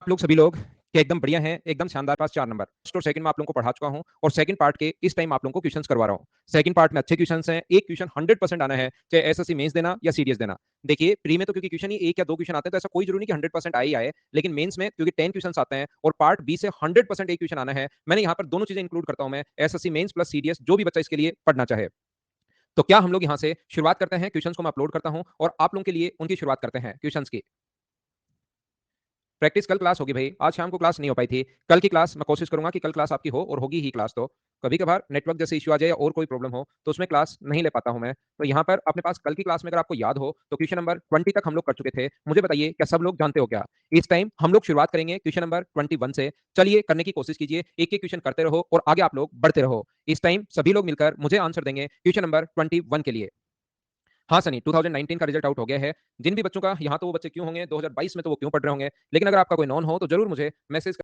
आप लोग सभी लोग क्या एकदम बढ़िया हैं, एकदम शानदार। पास 4 नंबर फर्स्ट और सेकंड में आप लोगों को पढ़ा चुका हूं और सेकंड पार्ट के इस टाइम आप लोगों को क्वेश्चंस करवा रहा हूं। सेकंड पार्ट में अच्छे क्वेश्चंस हैं। एक क्वेश्चन 100% आना है, चाहे एसएससी मेंस देना या सीडीएस देना। देखिए प्री में तो क्योंकि क्वेश्चन ही एक या दो क्वेश्चन आते हैं, तो ऐसा कोई जरूरी नहीं कि 100% आए ही आए, लेकिन मेंस में क्योंकि 10 क्वेश्चंस आते हैं और पार्ट बी से 100% एक क्वेश्चन आना है। मैंने यहाँ पर दोनों चीजें इंक्लूड करता हूं मैं, एसएससी मेंस प्लस सीडीएस, जो भी बच्चा इसके लिए पढ़ना चाहे। तो क्या हम लोग यहाँ से शुरुआत करते हैं, क्वेश्चंस को मैं अपलोड करता हूं और आप लोगों के लिए उनकी शुरुआत करते हैं क्वेश्चंस की। प्रैक्टिस कल क्लास होगी भाई, आज शाम को क्लास नहीं हो पाई थी। कल की क्लास मैं कोशिश करूंगा कि कल क्लास आपकी हो और होगी ही क्लास। तो कभी कभार नेटवर्क जैसे इश्यू आ जाए या और कोई प्रॉब्लम हो तो उसमें क्लास नहीं ले पाता हूं मैं। तो यहाँ पर अपने पास कल की क्लास में अगर आपको याद हो तो क्वेश्चन नंबर 20 तक हम लोग कर चुके थे। मुझे बताइए क्या सब लोग जानते हो क्या? इस टाइम हम लोग शुरुआत करेंगे क्वेश्चन नंबर 21 से। चलिए करने की कोशिश कीजिए, एक एक क्वेश्चन करते रहो और आगे आप लोग बढ़ते रहो। इस टाइम सभी लोग मिलकर मुझे आंसर देंगे क्वेश्चन नंबर 21 के लिए। हाँ सनी, 2019 का रिजल्ट आउट हो गया है। जिन भी बच्चों का यहाँ तो वो बच्चे क्यों होंगे 2022 में, तो वो क्यों पढ़ रहे होंगे। लेकिन अगर आपका कोई नॉन हो तो जरूर मुझे मैसेज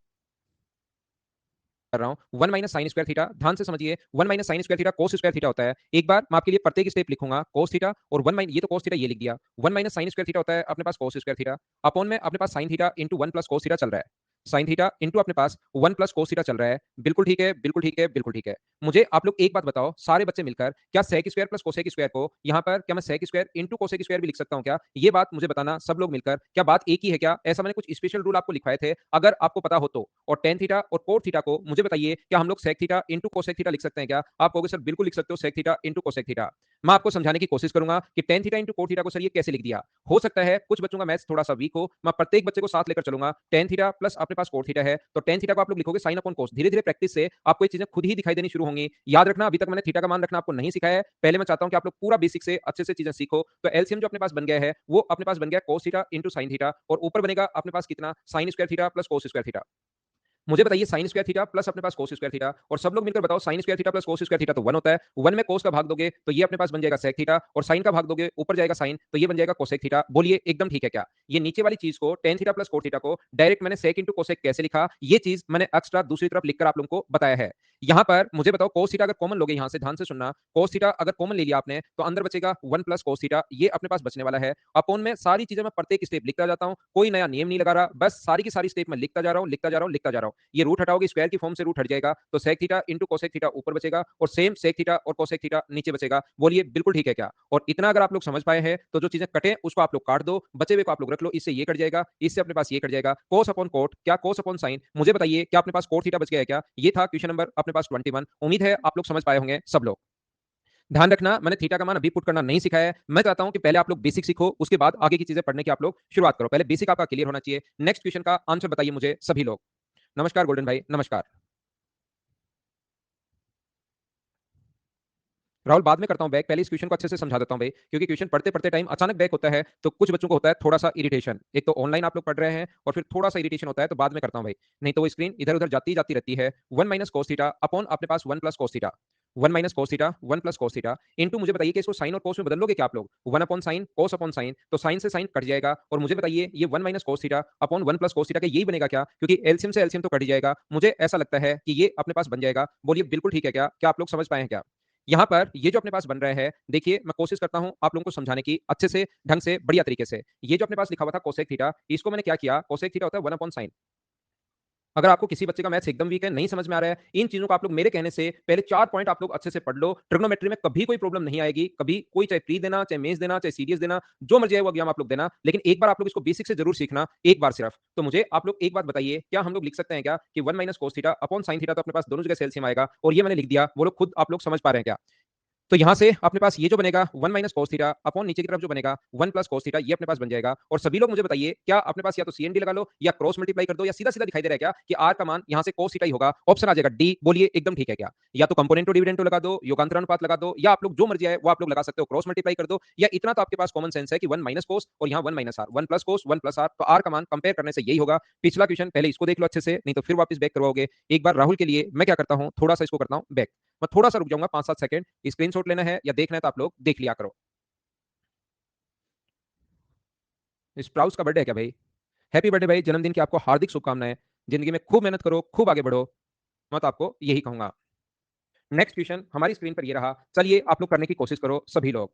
कर रहा हूँ। 1 - sin² थीटा, ध्यान से समझिए। 1 - sin² थीटा cos² थीटा होता है। एक बार मैं आपके लिए प्रत्येक स्टेप लिखूंगा cos थीटा और ये तो cos थीटा ये लिख दिया। 1 - sin² थीटा होता है अपने पास cos² थीटा अपॉन में अपने पास sin theta into 1 + cos theta चल रहा है। sin थीटा इंटू अपने पास 1 + cos थीटा चल रहा है। बिल्कुल ठीक है, बिल्कुल ठीक है, बिल्कुल ठीक है। मुझे आप लोग एक बात बताओ, सारे बच्चे मिलकर क्या sec² + cosec² को यहाँ पर क्या मैं sec² इंटू cosec² भी लिख सकता हूँ क्या? ये बात मुझे बताना सब लोग मिलकर, क्या बात एक ही है क्या? ऐसा मैंने कुछ स्पेशल रूल आपको लिखवाए थे, अगर आपको पता हो तो। और tan थीटा और cot थीटा को मुझे बताइए क्या हम लोग sec theta into cosec theta लिख सकते हैं क्या? आप कहोगे सर बिल्कुल लिख सकते हो sec theta into cosec theta. मैं आपको समझाने की कोशिश करूंगा कि tan theta into cot theta को सर ये कैसे लिख दिया। हो सकता है कुछ बच्चों का मैथ्स थोड़ा सा वीक हो, मैं प्रत्येक बच्चे को साथ लेकर चलूंगा। tan थीटा प्लस अपने पास cot थीटा है, तो tan थीटा को आप लोग लिखोगे sin अपॉन cos। धीरे धीरे प्रैक्टिस से आपको ये चीजें खुद ही दिखाई देनी शुरू होंगी। याद रखना, अभी तक मैंने थीटा का मान रखना आपको नहीं सिखाया है। पहले मैं चाहता हूं कि आप लोग पूरा बेसिक से अच्छे से चीजें सीखो। तो एलसीएम जो अपने पास बन गया है वो अपने पास बन गया cos theta into sin theta और ऊपर बनेगा अपने पास कितना, sin² theta plus cos² theta. मुझे बताइए sin² थीटा प्लस अपने पास cos² थीटा, और सब लोग मिलकर बताओ sin² theta plus cos² theta तो 1 होता है। 1 में cos का भाग दोगे तो ये अपने पास बन जाएगा sec थीटा, और sin का भाग दोगे ऊपर जाएगा sin, तो ये बन जाएगा cosec थीटा। बोलिए एकदम ठीक है क्या? ये नीचे वाली चीज को tan theta plus cot theta को डायरेक्ट मैंने sec इंटू cosec कैसे लिखा, ये चीज मैंने एक्स्ट्रा दूसरी तरफ लिखकर आप लोगों को बताया है। यहाँ पर मुझे बताओ cos थीटा अगर कॉमन लोगे, यहाँ से ध्यान से सुनना, cos थीटा अगर कॉमन ले लिया आपने तो अंदर बचेगा 1 + cos थीटा, ये अपने पास बचने वाला है। अपॉन में सारी चीजें मैं प्रत्येक स्टेप लिखता जाता हूँ, कोई नया नियम नहीं लगा रहा, बस सारी की सारी स्टेप मैं लिखता जा रहा हूँ, लिखता जा रहा हूँ, लिखता जा रहा हूँ। ये रूट हटाओगे स्क्वायर की फॉर्म से रूट हट जाएगा, तो sec theta into cosec theta ऊपर बचेगा और सेम sec थीटा और cosec थीटा नीचे बचेगा। बोलिए बिल्कुल ठीक है क्या? और इतना अगर आप लोग समझ पाए हैं तो जो चीजें कटे उसको आप लोग काट दो, बचे हुए को आप लोग रख लो। इससे ये कट जाएगा, इससे अपने पास ये कट जाएगा। cos अपॉन cot, क्या cos अपॉन sin? मुझे बताइए क्या अपने पास cot थीटा बच गया है क्या? ये था क्वेश्चन नंबर अपने पास 21। उम्मीद है आप लोग समझ पाए होंगे सब लोग। ध्यान रखना, मैंने थीटा का मान अभी पुट करना नहीं सिखाया है। मैं चाहता हूं कि पहले आप लोग बेसिक सीखो, उसके बाद आगे की चीजें पढ़ने की आप लोग शुरुआत करो। पहले बेसिक आपका क्लियर होना चाहिए। नेक्स्ट क्वेश्चन का आंसर बताइए मुझे सभी लोग। नमस्कार गोल्डन भाई, नमस्कार। राहुल बाद में करता हूं बैक, पहले इस क्वेश्चन को अच्छे से समझा देता हूं भाई, क्योंकि क्वेश्चन पढ़ते पढ़ते टाइम अचानक बैक होता है तो कुछ बच्चों को होता है थोड़ा सा इरिटेशन। एक तो ऑनलाइन आप लोग पढ़ रहे हैं और फिर थोड़ा सा इरिटेशन होता है, तो बाद में करता हूं भाई, नहीं तो वो स्क्रीन इधर उधर जाती जाती रहती है। 1 - cos थीटा अपॉन अपने पास 1 + cos theta. 1 - cos theta 1 + cos theta into, मुझे बताइए कि इसको साइन और कोस में बदल लोगे क्या आप लोग? 1/sin कोस अपॉन साइन, तो साइन से साइन कट जाएगा। और मुझे बताइए ये 1 - cos theta upon 1 + cos theta का यही बनेगा क्या? क्योंकि एलसीएम से एलसीएम तो कट ही जाएगा। मुझे ऐसा लगता है कि ये अपने पास बन जाएगा। बोलिए बिल्कुल ठीक है क्या? क्या आप लोग समझ पाए हैं क्या? यहाँ पर ये जो अपने पास बन रहा है, देखिए मैं कोशिश करता हूं आप लोगों को समझाने की अच्छे से, ढंग से, बढ़िया तरीके से। ये जो अपने पास लिखा हुआ था कोसेक थीटा, इसको मैंने क्या किया, कोसेक थीटा होता है 1/sin। अगर आपको किसी बच्चे का मैथ्स एकदम वीक है, नहीं समझ में आ रहा है, इन चीजों को आप लोग मेरे कहने से पहले 4 पॉइंट आप लोग अच्छे से पढ़ लो। ट्रिग्नोमेट्री में कभी कोई प्रॉब्लम नहीं आएगी, कभी कोई, चाहे प्री देना, चाहे मेंस देना, चाहे सीडीएस देना, जो मर्जी आए वो एग्जाम आप लोग देना, लेकिन एक बार आप लोग इसको बेसिक से जरूर सीखना, एक बार सिर्फ। तो मुझे आप लोग एक बात बताइए, क्या हम लोग लिख सकते हैं क्या कि 1 - cos theta upon sin theta, तो अपने पास दोनों जगह से एलसीएम आएगा और ये मैंने लिख दिया, वो लोग खुद आप लोग समझ पा रहे हैं क्या? तो यहां से अपने पास ये जो बनेगा 1 - cos थीटा अपॉन नीचे की तरफ जो बनेगा 1 + cos थीटा, ये अपने पास बन जाएगा। और सभी लोग मुझे बताइए क्या अपने पास या तो सीएनडी लगा लो या क्रॉस मल्टीप्लाई कर दो, या सीधा सीधा दिखाई दे रहा है क्या कि आर का मान यहां से cos थीटा ही होगा? ऑप्शन आ जाएगा डी। बोलिए एकदम ठीक है क्या? या तो कंपोनेंटो डिविडेंडो लगा दो, योगांतर अनुपात लगा दो, या आप लोग जो मर्जी आए वो आप लोग लगा सकते हो, क्रॉस मल्टीप्लाई कर दो, या इतना तो आपके पास कॉमन सेंस है कि 1 - cos और यहाँ 1 - r, 1 + cos 1 + r, तो आर का मान कंपेयर करने से यही होगा। पिछला क्वेश्चन पहले इसको देख लो अच्छे से, नहीं तो फिर वापस बैक करवाओगे। एक बार राहुल के लिए मैं क्या करता हूँ, थोड़ा सा इसको करता हूँ बैक। मैं थोड़ा सा रुक जाऊंगा 5-7 सेकंड, स्क्रीनशॉट लेना है या देखना है तो आप लोग देख लिया करो। स्प्राउट्स का बर्थडे है क्या भाई? हैप्पी बर्थडे भाई, जन्मदिन की आपको हार्दिक शुभकामनाएं। जिंदगी में खूब मेहनत करो, खूब आगे बढ़ो, मैं तो आपको यही कहूंगा। नेक्स्ट क्वेश्चन हमारी स्क्रीन पर ये रहा, चलिए आप लोग करने की कोशिश करो सभी लोग।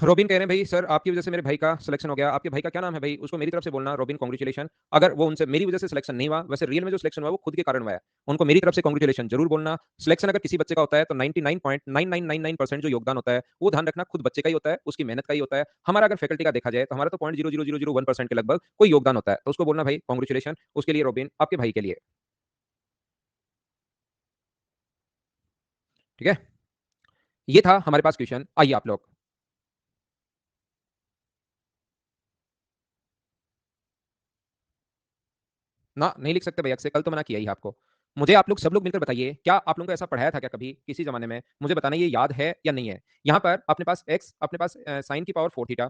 रोबिन कह रहे हैं भाई सर आपकी वजह से मेरे भाई का सिलेक्शन हो गया। आपके भाई का क्या नाम है भाई? उसको मेरी तरफ से बोलना रोबिन कांग्रेचुलेशन। अगर वो उनसे मेरी वजह से सिलेक्शन नहीं हुआ, वैसे रियल में जो सिलेक्शन हुआ वो खुद के कारण हुआ है। उनको मेरी तरफ से कांग्रेचुलेशन ज़रूर बोलना। सिलेक्शन अगर किसी बच्चे का होता है तो 99.9999% जो योगदान होता है, वो ध्यान रखना खुद बच्चे का ही होता है, उसकी मेहनत का ही होता है। हमारा अगर फैकल्टी का देखा जाए तो हमारा तो 0.00001% के लगभग कोई योगदान होता है। तो उसको बोलना भाई कांग्रेचुलेशन उसके लिए रोबिन, आपके भाई के लिए। ठीक है? ये था हमारे पास क्वेश्चन। आइए आप लोग। ना नहीं लिख सकते भैया से, कल तो मना किया ही आपको। मुझे आप लोग सब लोग मिलकर बताइए, क्या आप लोगों को ऐसा पढ़ाया था क्या कभी किसी ज़माने में? मुझे बताना ये याद है या नहीं है? यहाँ पर अपने पास x अपने पास sin की पावर 4 थीटा,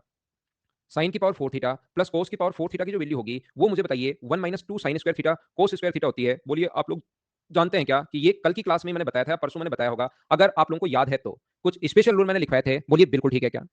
sin की पावर 4 थीटा प्लस cos की पावर 4 थीटा की जो वैल्यू होगी, वो मुझे बताइए 1 minus 2 sin square theta cos square theta होती है। बोलिए आप लोग जानते हैं क्या कि ये कल की क्लास में मैंने बताया था या परसों मैंने बताया होगा? अगर आप लोगों को याद है तो। कुछ स्पेशल रूल मैंने लिखवाए थे, बोलिए बिल्कुल ठीक है क्या?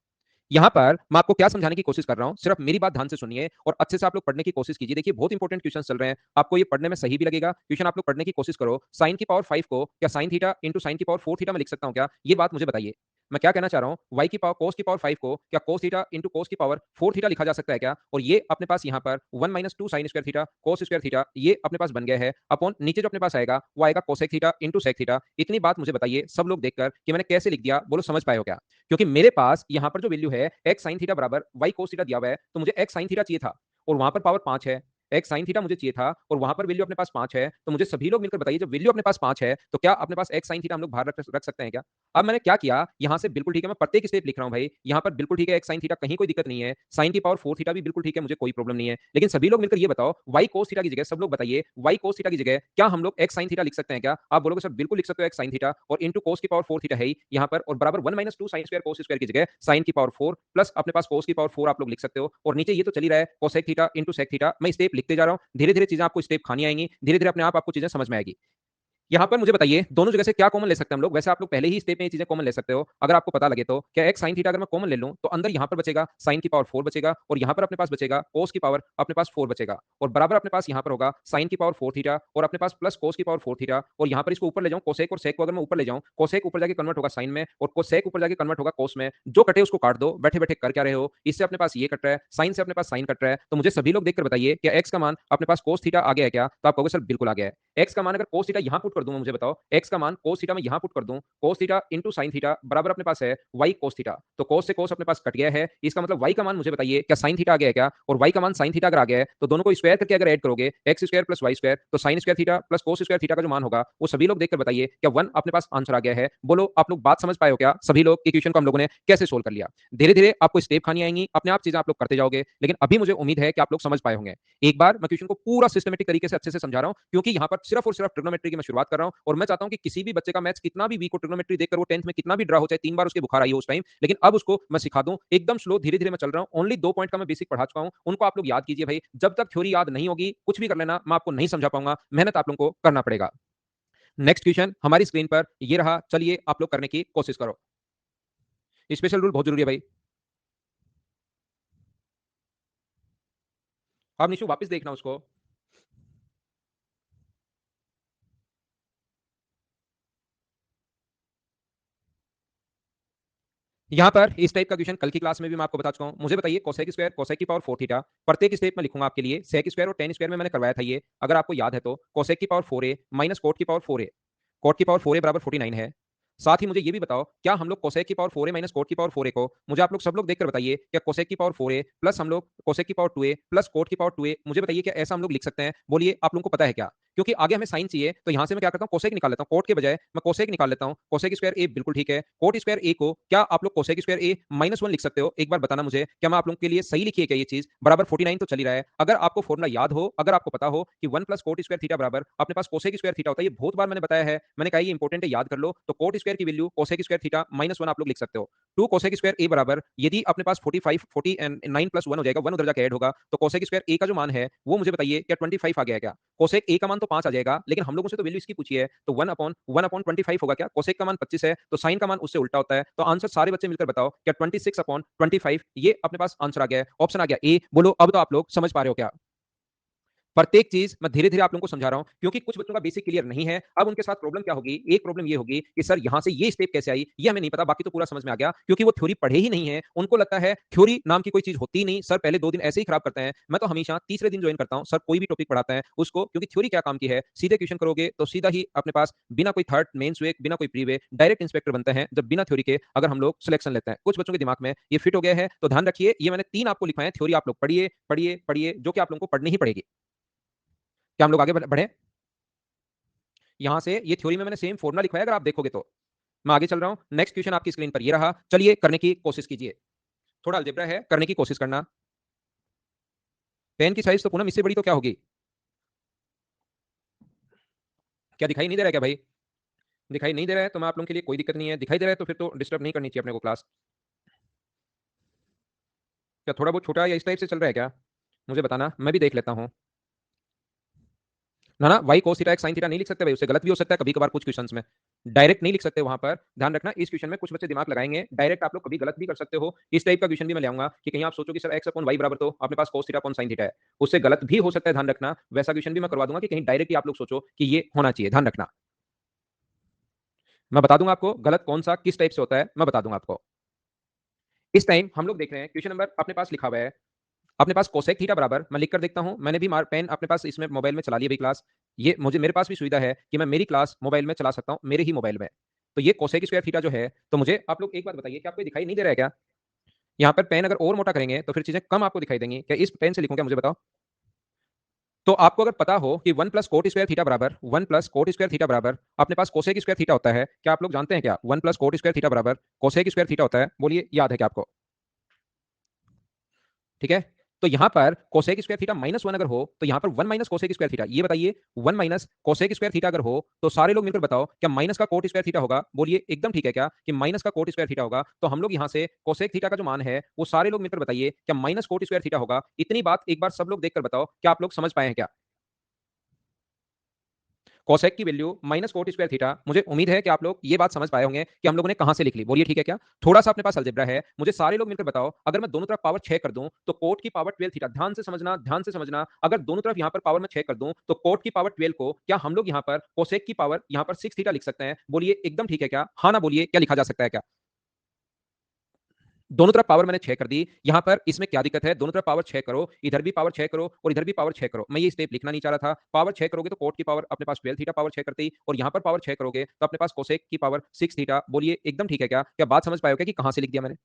यहाँ पर मैं आपको क्या समझाने की कोशिश कर रहा हूं, सिर्फ मेरी बात ध्यान से सुनिए और अच्छे से आप लोग पढ़ने की कोशिश कीजिए। देखिए बहुत इंपॉर्टेंट क्वेश्चन चल रहे हैं, आपको ये पढ़ने में सही भी लगेगा। क्वेश्चन आप लोग पढ़ने की कोशिश करो। साइन की पावर 5 को क्या साइन थीटा इंटू साइन की पावर 4 थीटा में लिख सकता हूं क्या? ये बात मुझे बताइए। मैं क्या कहना चाह रहा हूं, वाई की पावर कोस की पावर 5 को क्या कोस थीटा इंटू कोस की पावर 4 थीटा लिखा जा सकता है क्या? और ये अपने पास यहाँ पर 1 minus 2 sign square theta cos square theta ये अपने पास बन गया है। अपॉन नीचे जो अपने पास आएगा वो आएगा cosec theta into sec theta. इतनी बात मुझे बताइए सब लोग देखकर कि मैंने कैसे लिख दिया, बोलो समझ पाए हो क्या? क्योंकि मेरे पास यहाँ पर जो वैल्यू है एक्स साइन थीटा बराबर वाई कोस थीटा दिया हुआ है, तो मुझे एक्स साइन थीटा चाहिए था और वहां पर पावर 5 है। एक्स साइन थीटा मुझे चाहिए था और वहां पर वैल्यू अपने पास 5 है। तो मुझे सभी लोग मिलकर बताइए, जब वैल्यू अपने पास 5 है तो क्या अपने पास एक्स साइन थीटा हम लोग बाहर रख सकते हैं क्या? अब मैंने क्या किया यहाँ से, बिल्कुल ठीक है मैं प्रत्येक स्टेप लिख रहा हूँ भाई। यहाँ पर बिल्कुल ठीक है एक्स साइन थीटा, कहीं कोई दिक्कत नहीं है। साइन की पावर 4 थीटा भी बिल्कुल ठीक है, मुझे कोई प्रॉब्लम नहीं है। लेकिन सभी लोग मिलकर ये बताओ, वाई कोस थीटा की जगह सब लोग बताइए, वाई कोस थीटा की जगह क्या हम लोग एक्स साइन थीटा लिख सकते हैं क्या? आप बोलोगे सर बिल्कुल लिख सकते हो एक्स साइन थीटा, और इंटू कोस की पावर 4 थीटा है ही यहाँ पर, और बराबर 1 minus 2 sine square cos square की जगह साइन की पावर 4 प्लस अपने पास कोस की पावर 4 आप लोग लिख सकते हो। और नीचे ये तो चली रहा है cosec theta into sec theta. मैं स्टेप लिखते जा रहा हूँ, धीरे धीरे चीजें आपको स्टेप खानी आएंगी, धीरे धीरे अपने आप आपको चीजें समझ में आएगी। यहाँ पर मुझे बताइए दोनों जगह से क्या कॉमन ले सकते हैं हम लोग? वैसे आप लोग पहले ही स्टेप में ये चीजें कॉमन ले सकते हो, अगर आपको पता लगे तो। क्या एक साइन थीटा अगर मैं कॉमन ले लूं तो अंदर यहाँ पर बचेगा साइन की पावर 4 बचेगा, और यहाँ पर अपने पास बचेगा कोस की पावर अपने पास 4 बचेगा, और बराबर अपने पास यहाँ पर होगा साइन की पावर 4 थीटा और अपने पास प्लस कोस की पावर 4 थीटा। और यहाँ पर इसको ऊपर ले जाऊं कोसेक, और सेक को अगर मैं ऊपर ले जाऊं, कोसेक ऊपर जाके कन्वर्ट होगा साइन में और कोसेक ऊपर जाके कन्वर्ट होगा कोस में। जो कटे उसको काट दो, बैठे बैठे कर क्या रहे हो? इससे अपने पास ये कट रहा है, साइन से अपने पास साइन कट रहा है। तो मुझे सभी लोग देखकर बताइए क्या एक्स का मान अपने पास कोस थीटा आ गया है क्या? तो आप कहोगे सर बिल्कुल आ गया है। एक्स का मान अगर कोस थीटा यहाँ पुट कर दूं, मुझे बताओ एक्स का मान कोस थीटा में यहाँ पुट कर दूं, cos theta into sine theta बराबर अपने पास है वाई कोस थीटा। तो कोस से कोस अपने पास कट गया है, इसका मतलब वाई का मान मुझे बताइए क्या साइन थीटा आ गया है क्या? और वाई का मान साइन थीटा अगर आ गया है तो दोनों को स्क्वायर करके अगर ऐड करोगे x square plus y square, तो sine square theta plus cos square theta का जो मान होगा वो सभी लोग देखकर बताइए क्या 1 अपने पास आंसर आ गया है? बोलो आप लोग बात समझ पाए हो क्या सभी लोग? क्वेश्चन को हम लोगों ने कैसे सोल्व कर लिया? धीरे धीरे आपको स्टेप खानी आएंगी, अपने आप चीजें आप लोग करते जाओगे, लेकिन अभी मुझे उम्मीद है कि आप लोग समझ पाए होंगे। एक बार मैं क्वेश्चन को पूरा सिस्टमेटिक तरीके से अच्छे से समझा रहा हूं, क्योंकि यहाँ पर सिर्फ और सिर्फ ट्रिग्नोमेट्री की मैं शुरुआत कर रहा हूं, और मैं चाहता हूं कि किसी भी बच्चे का मैथ्स कितना भी वीक हो, ट्रिग्नोमेट्री देखकर वो 10th में कितना भी ड्रा हो, चाहे 3 बार उसके बुखार आई हो उस टाइम, लेकिन अब उसको मैं सिखा दूं एकदम स्लो, धीरे धीरे मैं चल रहा हूं। ओनली 2 पॉइंट का मैं बेसिक पढ़ा चुका हूं, उनको आप लोग याद कीजिए भाई। जब तक थ्योरी याद नहीं होगी कुछ भी कर लेना, मैं आपको नहीं समझा पाऊंगा, मेहनत आप लोगों को करना पड़ेगा। नेक्स्ट क्वेश्चन हमारी स्क्रीन पर ये रहा, चलिए आप लोग करने की कोशिश करो। स्पेशल रूल बहुत जरूरी है भाई। अब निशु वापस देखना उसको। यहाँ पर इस टाइप का क्वेश्चन कल की क्लास में भी मैं आपको बता चुका हूँ। मुझे बताइए कोसेक स्क्वायर कोसेक की पावर 4 थीटा, प्रत्येक स्टेप में लिखूंगा आपके लिए। सेक स्क्वायर और टेन स्क्वायर में मैंने करवाया था ये, अगर आपको याद है तो। कोसेक की पावर 4a माइनस कोट की पावर 4a, कोट की पावर 4a बराबर 49 है। साथ ही मुझे ये भी बताओ क्या हम लोग कोसेक की पावर 4a माइनस कोट की पावर 4a को, मुझे आप लोग सब लोग देखकर बताइए क्या कोसेक की पावर 4a प्लस हम लोग कोसेक की पावर 2a प्लस कोट की पावर 2a, मुझे बताइए क्या ऐसा हम लोग लिख सकते हैं? बोलिए आप लोगों को पता है क्या? क्योंकि आगे हमें साइन चाहिए, तो यहां से मैं क्या करता हूं, कोसेक निकाल लेता हूं, कोट के बजाय मैं कोसेक निकाल लेता हूं। कोसेक स्क्वायर ए बिल्कुल ठीक है, कोट स्क्वायर ए को क्या आप लोग कोसेक स्क्वायर ए -1 लिख सकते हो? एक बार बताना मुझे, क्या मैं आप लोगों के लिए सही लिखी है क्या ये चीज? बराबर 49 तो चल ही रहा है। अगर आपको फॉर्मुला याद हो, अगर आपको पता हो कि 1 प्लस कोट स्क्वायर थीटा बराबर अपने पास कोसेक स्क्वायर थीटा होता है, ये बहुत बार मैंने बताया है, मैंने कहा ये इंपॉर्टेंट है याद कर लो। तो कोट स्क्वायर की वैल्यू कोसेक स्क्वायर थीटा -1 आप लोग लिख सकते हो। 2 कोसेक स्क्वायर ए बराबर, यदि अपने पास 45 40 एंड 9 प्लस 1 हो जाएगा, 1 उधर जाके ऐड होगा, तो कोसेक स्क्वायर ए का जो मान है वो मुझे बताइए क्या 25 आ गया है क्या? कोसेक ए का मान तो 5 आ जाएगा, लेकिन हम लोगों से तो वैल्यू इसकी पूछी है, तो 1 अपॉन 25 होगा क्या? कोसेक का मान 25 है तो साइन का मान उससे उल्टा होता है। तो आंसर सारे बच्चे मिलकर बताओ क्या 26/25 ये अपने पास आंसर आ गया है? ऑप्शन आ गया ए। बोलो अब तो आप लोग समझ पा रहे हो क्या? प्रत्येक चीज मैं धीरे-धीरे आप लोगों को समझा रहा हूँ क्योंकि कुछ बच्चों का बेसिक क्लियर नहीं है। अब उनके साथ प्रॉब्लम क्या होगी? एक प्रॉब्लम ये होगी कि सर यहाँ से ये स्टेप कैसे आई? ये हमें नहीं पता, बाकी तो पूरा समझ में आ गया क्योंकि वो थ्योरी पढ़े ही नहीं है। उनको लगता है थ्योरी नाम की कोई चीज होती ही नहीं। सर पहले 2 दिन ऐसे ही खराब करते हैं। मैं तो हमेशा तीसरे दिन जॉइन करता हूँ। सर कोई भी टॉपिक पढ़ाता है उसको, क्योंकि थ्योरी क्या काम की है? सीधे क्वेश्चन करोगे तो सीधा ही अपने पास बिना कोई थर्ड मेंस वे, बिना कोई प्री वे डायरेक्ट इंस्पेक्टर बनते हैं जब बिना थ्योरी के अगर हम लोग सिलेक्शन लेते हैं। कुछ बच्चों के दिमाग में ये फिट हो गया है तो ध्यान रखिए, ये मैंने 3 आपको लिखवाए हैं थ्योरी, आप लोग पढ़िए, पढ़िए, पढ़िए, जो कि आप लोगों को पढ़नी ही पड़ेगी। क्या हम लोग आगे बढ़े? यहां से ये थ्योरी में मैंने सेम फॉर्मूला लिखवाया, अगर आप देखोगे तो। मैं आगे चल रहा हूं। नेक्स्ट क्वेश्चन आपकी स्क्रीन पर ये रहा, चलिए करने की कोशिश कीजिए। थोड़ा अलजेब्रा है, करने की कोशिश करना। पेन की साइज तो पूनम इससे बड़ी तो क्या होगी? क्या दिखाई नहीं दे रहा है क्या भाई? दिखाई नहीं दे रहा है तो मैं आप लोगों के लिए कोई दिक्कत नहीं है, दिखाई दे रहा है तो फिर तो डिस्टर्ब नहीं करनी चाहिए अपने को क्लास। क्या थोड़ा बहुत छोटा या इस टाइप से चल रहा है क्या? मुझे बताना, मैं भी देख लेता हूं। ना ना, y cos theta x sine theta नहीं लिख सकते भाई, उससे गलत भी हो सकता है कभी कभार कुछ क्वेश्चंस में। डायरेक्ट नहीं लिख सकते वहां पर, ध्यान रखना। इस क्वेश्चन में कुछ बच्चे दिमाग लगाएंगे, डायरेक्ट आप लोग कभी गलत भी कर सकते हो। इस टाइप का क्वेश्चन भी मैं ले आऊंगा कि कहीं आप सोचो कि सर एक्स अपॉन वाई बराबर तो अपने पास cos theta upon sine theta है, उससे गलत भी हो सकता है, ध्यान रखना। वैसा क्वेश्चन भी मैं करवा दूंगा कि कहीं डायरेक्ट ही आप लोग सोचो कि ये होना चाहिए, ध्यान रखना। मैं बता दूंगा आपको गलत कौन सा किस टाइप से होता है, मैं बता दूंगा आपको। इस टाइम हम लोग देख रहे हैं क्वेश्चन नंबर अपने पास लिखा हुआ है, अपने पास कोसेक थीटा बराबर, मैं लिख कर देखता हूं, मैंने भी पेन अपने पास इसमें मोबाइल में चला लिया भाई क्लास। ये मुझे मेरे पास भी सुविधा है कि मैं मेरी क्लास मोबाइल में चला सकता हूं, मेरे ही मोबाइल में। तो ये कोसेक स्क्वायर थीटा जो है, तो मुझे आप लोग एक बात बताइए कि आपको दिखाई नहीं दे रहा है क्या? यहाँ पर पेन अगर और मोटा करेंगे तो फिर चीजें कम आपको दिखाई देंगी क्या? इस पेन से लिखूं क्या, मुझे बताओ। तो आपको अगर पता हो कि one plus cot square theta बराबर, one plus cot square theta बराबर अपने पास कोसेक स्क्वायर थीटा होता है, क्या आप लोग जानते हैं क्या? One plus cot square theta बराबर कोसेक स्क्वायर थीटा होता है, बोलिए याद है क्या आपको? ठीक है। तो यहां पर cosec square theta minus one अगर हो तो यहां पर one minus cosec square theta, ये बताइए one minus cosec square theta अगर हो तो सारे लोग मिलकर बताओ क्या माइनस का कोट स्क्वायर थीटा होगा? बोलिए एकदम ठीक है क्या कि माइनस का कोट स्क्वायर थीटा होगा? तो हम लोग यहां से कोसेक थीटा का जो मान है वो सारे लोग मिलकर बताइए क्या माइनस कोट स्क्वायर थीटा होगा? इतनी बात एक बार सब लोग देखकर बताओ, क्या आप लोग समझ पाए हैं क्या? कोसेक की value minus cot square theta, मुझे उम्मीद है कि आप लोग ये बात समझ पाए होंगे कि हम लोगों ने कहां से लिख ली, बोलिए ठीक है क्या? थोड़ा सा अपने पास अलजेब्रा है, मुझे सारे लोग मिलकर बताओ, अगर मैं दोनों तरफ पावर 6 कर दूं तो कोट की पावर 12 थीटा, ध्यान से समझना, ध्यान से समझना। अगर दोनों तरफ यहां पर पावर में 6 कर दूं तो कोट की पावर 12 को क्या हम लोग यहां पर कोसेक की पावर यहां पर 6 थीटा लिख सकते हैं? बोलिए एकदम ठीक है क्या? हाँ ना बोलिए, क्या लिखा जा सकता है क्या? दोनों तरफ पावर मैंने 6 कर दी, यहां पर इसमें क्या दिक्कत है? दोनों तरफ पावर 6 करो, इधर भी पावर 6 करो और इधर भी पावर 6 करो। मैं ये स्टेप लिखना नहीं चाह रहा था। पावर 6 करोगे तो कोट की पावर अपने पास 12 थीटा पावर 6 करते ही, और यहां पर पावर 6 करोगे तो अपने पास कोसेक की पावर 6 थीटा। बोलिए एकदम ठीक है क्या? क्या बात समझ पाए हो क्या कि कहां से लिख दिया मैंने?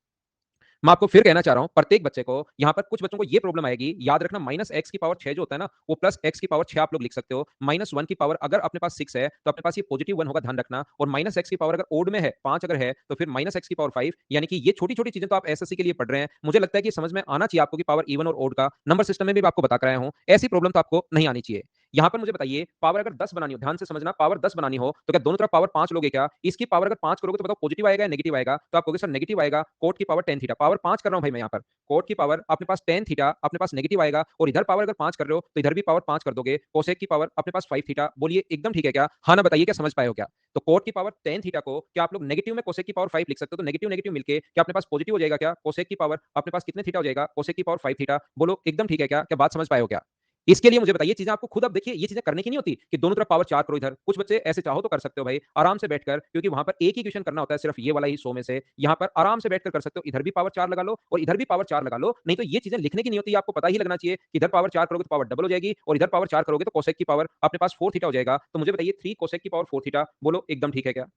मैं आपको फिर कहना चाह रहा हूं, प्रत्येक बच्चे को यहां पर कुछ बच्चों को ये प्रॉब्लम आएगी, याद रखना माइनस एक्स की पावर 6 जो होता है ना, वो प्लस एक्स की पावर 6 आप लोग लिख सकते हो। माइनस 1 की पावर अगर अपने पास 6 है तो अपने पास ये पॉजिटिव 1 होगा, ध्यान रखना। और माइनस एक्स की पावर अगर ओड में है 5 अगर है तो फिर माइनस एक्स की पावर 5, यानी कि ये छोटी छोटी चीजें तो आप एसएससी के लिए पढ़ रहे हैं, मुझे लगता है कि समझ में आना चाहिए आपको कि पावर इवन और ओड का नंबर सिस्टम में भी मैं आपको बता कर आया हूं, ऐसी प्रॉब्लम तो आपको नहीं आनी चाहिए। यहां पर मुझे बताइए पावर अगर 10 बनानी हो, ध्यान से समझना, पावर 10 बनानी हो तो क्या दोनों तरफ पावर 5 लोगे क्या? इसकी पावर अगर 5 करोगे तो बताओ पॉजिटिव आएगा या नेगेटिव आएगा? तो आप कहोगे सर नेगेटिव आएगा, कोट की पावर 10 थीटा, पावर 5 कर रहा हूं भाई मैं यहां पर, कोट की पावर अपने पास 10 थीटा अपने पास नेगेटिव आएगा, और इधर पावर अगर 5 कर रहे हो तो इधर भी पावर 5 कर दोगे, कोसेक की पावर अपने पास 5 थीटा। बोलिए एकदम ठीक है क्या? हाँ ना बताइए, क्या समझ पाए हो क्या? तो कोट की पावर 10 थीटा को क्या आप लोग नेगेटिव में कोसेक की पावर 5 लिख सकते हो? तो नेगेटिव नेगेटिव मिलके क्या अपने पास पॉजिटिव हो जाएगा क्या? कोसेक की पावर अपने पास कितने थीटा हो जाएगा? कोसेक की पावर 5 थीटा। बोलो एकदम ठीक है क्या? क्या बात समझ पाए हो क्या? इसके लिए मुझे बताइए, चीजें आपको खुद अब देखिए, ये चीजें करने की नहीं होती कि दोनों तरफ पावर 4 करो इधर। कुछ बच्चे ऐसे चाहो तो कर सकते हो भाई आराम से बैठकर, क्योंकि वहां पर एक ही क्वेश्चन करना होता है, सिर्फ ये वाला ही 100 में से। यहां पर आराम से बैठकर कर सकते हो, इधर भी पावर 4 लगा लो और इधर भी पावर 4 लगा लो। नहीं तो ये चीजें लिखने की नहीं होती, आपको पता ही लगना चाहिए कि इधर पावर 4 करोगे तो पावर डबल हो जाएगी, और इधर पावर 4 करोगे तो कोसेक की पावर अपने पास 4 थीटा हो जाएगा। तो मुझे बताइए 3 कोसेक की पावर 4 थीटा, बोलो एकदम ठीक है क्या?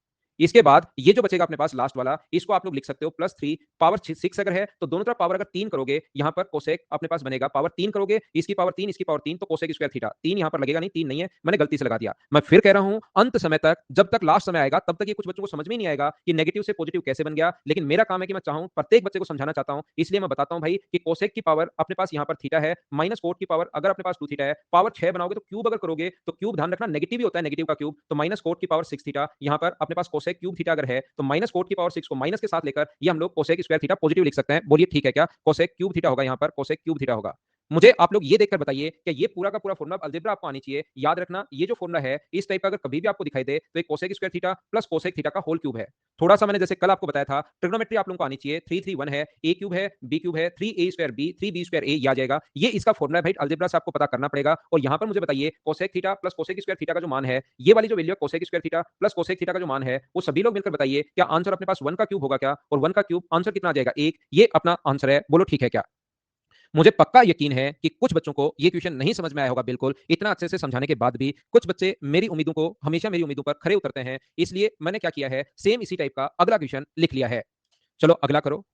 इसके बाद ये जो बचेगा अपने पास लास्ट वाला, इसको आप लोग लिख सकते हो प्लस 3 पावर 6 अगर है तो दोनों तरफ पावर अगर 3 करोगे, यहां पर कोसेक अपने पास बनेगा पावर 3 करोगे, इसकी पावर 3 इसकी पावर 3, तो कोसेक स्क्वायर थीटा। 3 यहां पर लगेगा नहीं, 3 नहीं है, मैंने गलती से लगा दिया। मैं फिर कह रहा हूं, अंत समय तक, जब तक लास्ट समय आएगा तब तक ये कुछ बच्चों को समझ में नहीं आएगा कि नेगेटिव से पॉजिटिव कैसे बन गया, लेकिन मेरा काम है कि मैं चाहूं प्रत्येक बच्चे को समझाना चाहता हूं, इसलिए मैं बताता हूं भाई कि कोसेक की पावर अपने पास यहां पर थीटा है, माइनस कोट की पावर अगर अपने पास 2 थीटा है, पावर 6 बनाओगे तो क्यूब अगर करोगे तो क्यूब ध्यान रखना नेगेटिव ही होता है, नेगेटिव का क्यूब, तो माइनस कोट की पावर 6 थीटा। यहां पर अपने पास कोसेक क्यूब थीटा अगर है तो माइनस कोट की पावर 6 को माइनस के साथ लेकर ये हम लोग कोसेक स्क्वायर थीटा पॉजिटिव लिख सकते हैं। बोलिए ठीक है क्या? कोसेक क्यूब थीटा होगा, यहां पर कोसेक क्यूब थीटा होगा। मुझे आप लोग ये देखकर बताइए कि ये पूरा का पूरा फॉर्मूला अलजेब्रा आपको आनी चाहिए। याद रखना ये जो फॉर्मूला है इस टाइप का अगर कभी भी आपको दिखाई दे तो एक cosec square theta plus cosec theta का होल क्यूब है। थोड़ा-सा मैंने जैसे कल आपको बताया था ट्रिग्नोमेट्री आप लोगों को आनी चाहिए। 3 3 1 है, a क्यूब है, b क्यूब है, 3a square b, 3b square a ये आ जाएगा। ये इसका फॉर्मूला है भाई अलजेब्रा से आपको पता करना पड़ेगा और यहाँ पर मुझे बताइए cosec theta plus cosec square theta का जो मान है, ये वाली जो वैल्यू है cosec square theta plus cosec theta का जो मान है, वो सभी लोग मिलकर बताइए क्या आंसर अपने पास 1 का क्यूब होगा क्या? और 1 का क्यूब आंसर कितना आ जाएगा? 1 ये अपना आंसर है। बोलो ठीक है क्या? मुझे पक्का यकीन है कि कुछ बच्चों को ये क्वेश्चन नहीं समझ में आया होगा बिल्कुल। इतना अच्छे से समझाने के बाद भी कुछ बच्चे मेरी उम्मीदों को हमेशा मेरी उम्मीदों पर खरे उतरते हैं। इसलिए मैंने क्या किया है, सेम इसी टाइप का अगला क्वेश्चन लिख लिया है। चलो अगला करो।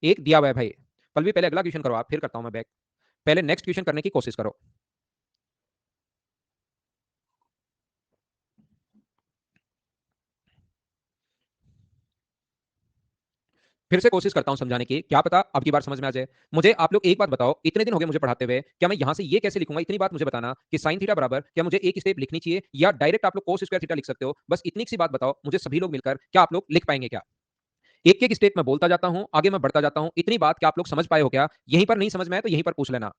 एक दिया हुआ है भाई। पल्लवी पहले अगला क्वेश्चन करो आप, फिर करता हूं मैं बैक। पहले नेक्स्ट क्वेश्चन करने की कोशिश करो। फिर से कोशिश करता हूं समझाने की, क्या पता अब की बार समझ में आ जाए। मुझे आप लोग एक बात बताओ, इतने दिन हो गए मुझे पढ़ाते हुए, क्या मैं यहां से ये कैसे लिखूंगा? इतनी बात मुझे बताना कि साइन थीटा बराबर क्या मुझे एक स्टेप लिखनी चाहिए या डायरेक्ट आप लोग कोस स्क्वायर थीटा लिख सकते हो? बस इतनी सी बात बताओ मुझे, सभी लोग मिलकर क्या आप लोग लिख पाएंगे क्या? एक एक स्टेप मैं बोलता जाता हूं, आगे मैं बढ़ता जाता हूं। इतनी बात क्या आप लोग समझ पाए हो क्या? यहीं पर नहीं समझ में आए तो यहीं पर पूछ लेना।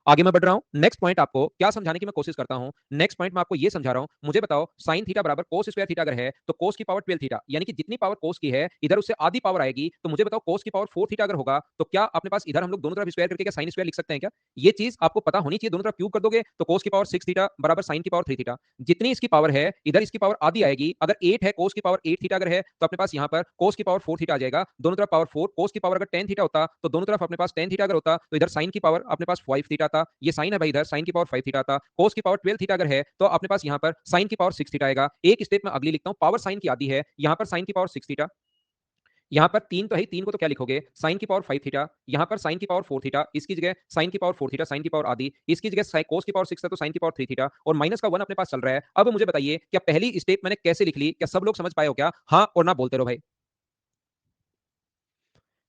आगे मैं बढ़ रहा हूं। नेक्स्ट पॉइंट आपको क्या समझाने की मैं कोशिश करता हूं। नेक्स्ट पॉइंट मैं आपको ये समझा रहा हूं। मुझे बताओ साइन थीटा बराबर कोस स्क्वायर थीटा अगर है तो कोस की पावर 12 थीटा, यानी कि जितनी पावर कोस की है इधर उससे आधी पावर आएगी। तो मुझे बताओ कोस की पावर 4 थीटा अगर होगा तो क्या अपने पास इधर हम लोग दोनों तरफ स्क्वायर करके क्या साइन स्क्वायर लिख सकते हैं क्या? ये चीज आपको पता होनी चाहिए। दोनों तरफ क्यूब कर दोगे तो कोस की पावर 6 थीटा बराबर साइन की पावर 3 थीटा। जितनी इसकी पावर है इधर इसकी पावर आधी आएगी। अगर 8 है कोस की पावर 8 थीटा अगर है तो अपने पास यहाँ पर कोस की पावर 4 थीटा आ जाएगा। दोनों तरफ पावर 4। कोस की पावर अगर 10 थीटा होता तो दोनों तरफ अपने पास 10 थीटा अगर होता तो इधर साइन की पावर अपने पास 5 थीटा था। ये साइन है भाई, इधर साइन की पावर 5 थीटा था। कोस की पावर 12 थीटा अगर है तो अपने पास यहाँ पर साइन की पावर 6 थीटा आएगा। एक स्टेप में अगली लिखता हूँ, पावर साइन की आधी है, यहाँ पर साइन की पावर 6 थीटा। यहाँ पर 3 तो है, 3 को तो क्या लिखोगे, साइन की पावर 5 थीटा। यहाँ पर साइन की पावर 4 थीटा, इसकी जगह साइन की पावर 4 थीटा, साइन की पावर आधी। इसकी जगह कोस की पावर 6 है तो साइन की पावर 3 थीटा और माइनस का 1 अपने पास चल रहा है। अब मुझे बताइए क्या पहली स्टेप मैंने कैसे लिख ली? क्या सब लोग समझ पाए हो क्या? हाँ और ना बोलते रहो भाई।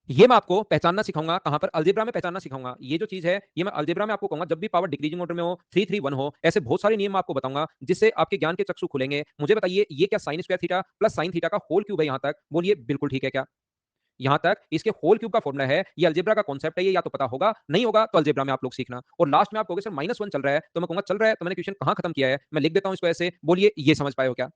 ये मैं आपको पहचानना सिखाऊंगा, कहां पर अलजेब्रा में पहचानना सिखाऊंगा। ये जो चीज है ये मैं अलजेब्रा में आपको कहूंगा, जब भी पावर डिक्रीजिंग ऑर्डर में हो, 3 3 1 हो, ऐसे बहुत सारे नियम मैं आपको बताऊंगा जिससे आपके ज्ञान के चक्षु खुलेंगे। मुझे बताइए ये क्या sign square theta plus sine theta का होल क्यूब है? यहां तक बोलिए बिल्कुल ठीक है क्या? यहां तक इसके होल क्यूब का फॉर्मूला है। ये अलजेब्रा का कॉन्सेप्ट है, ये या तो पता होगा, नहीं होगा तो अलजेब्रा में आप लोग सीखना। और लास्ट में आप कहोगे सर -1 चल रहा है, तो मैं कहूंगा चल रहा है तो मैंने क्वेश्चन कहां खत्म किया है? मैं लिख देता हूं इसको ऐसे, बोलिए ये समझ पाए हो क्या?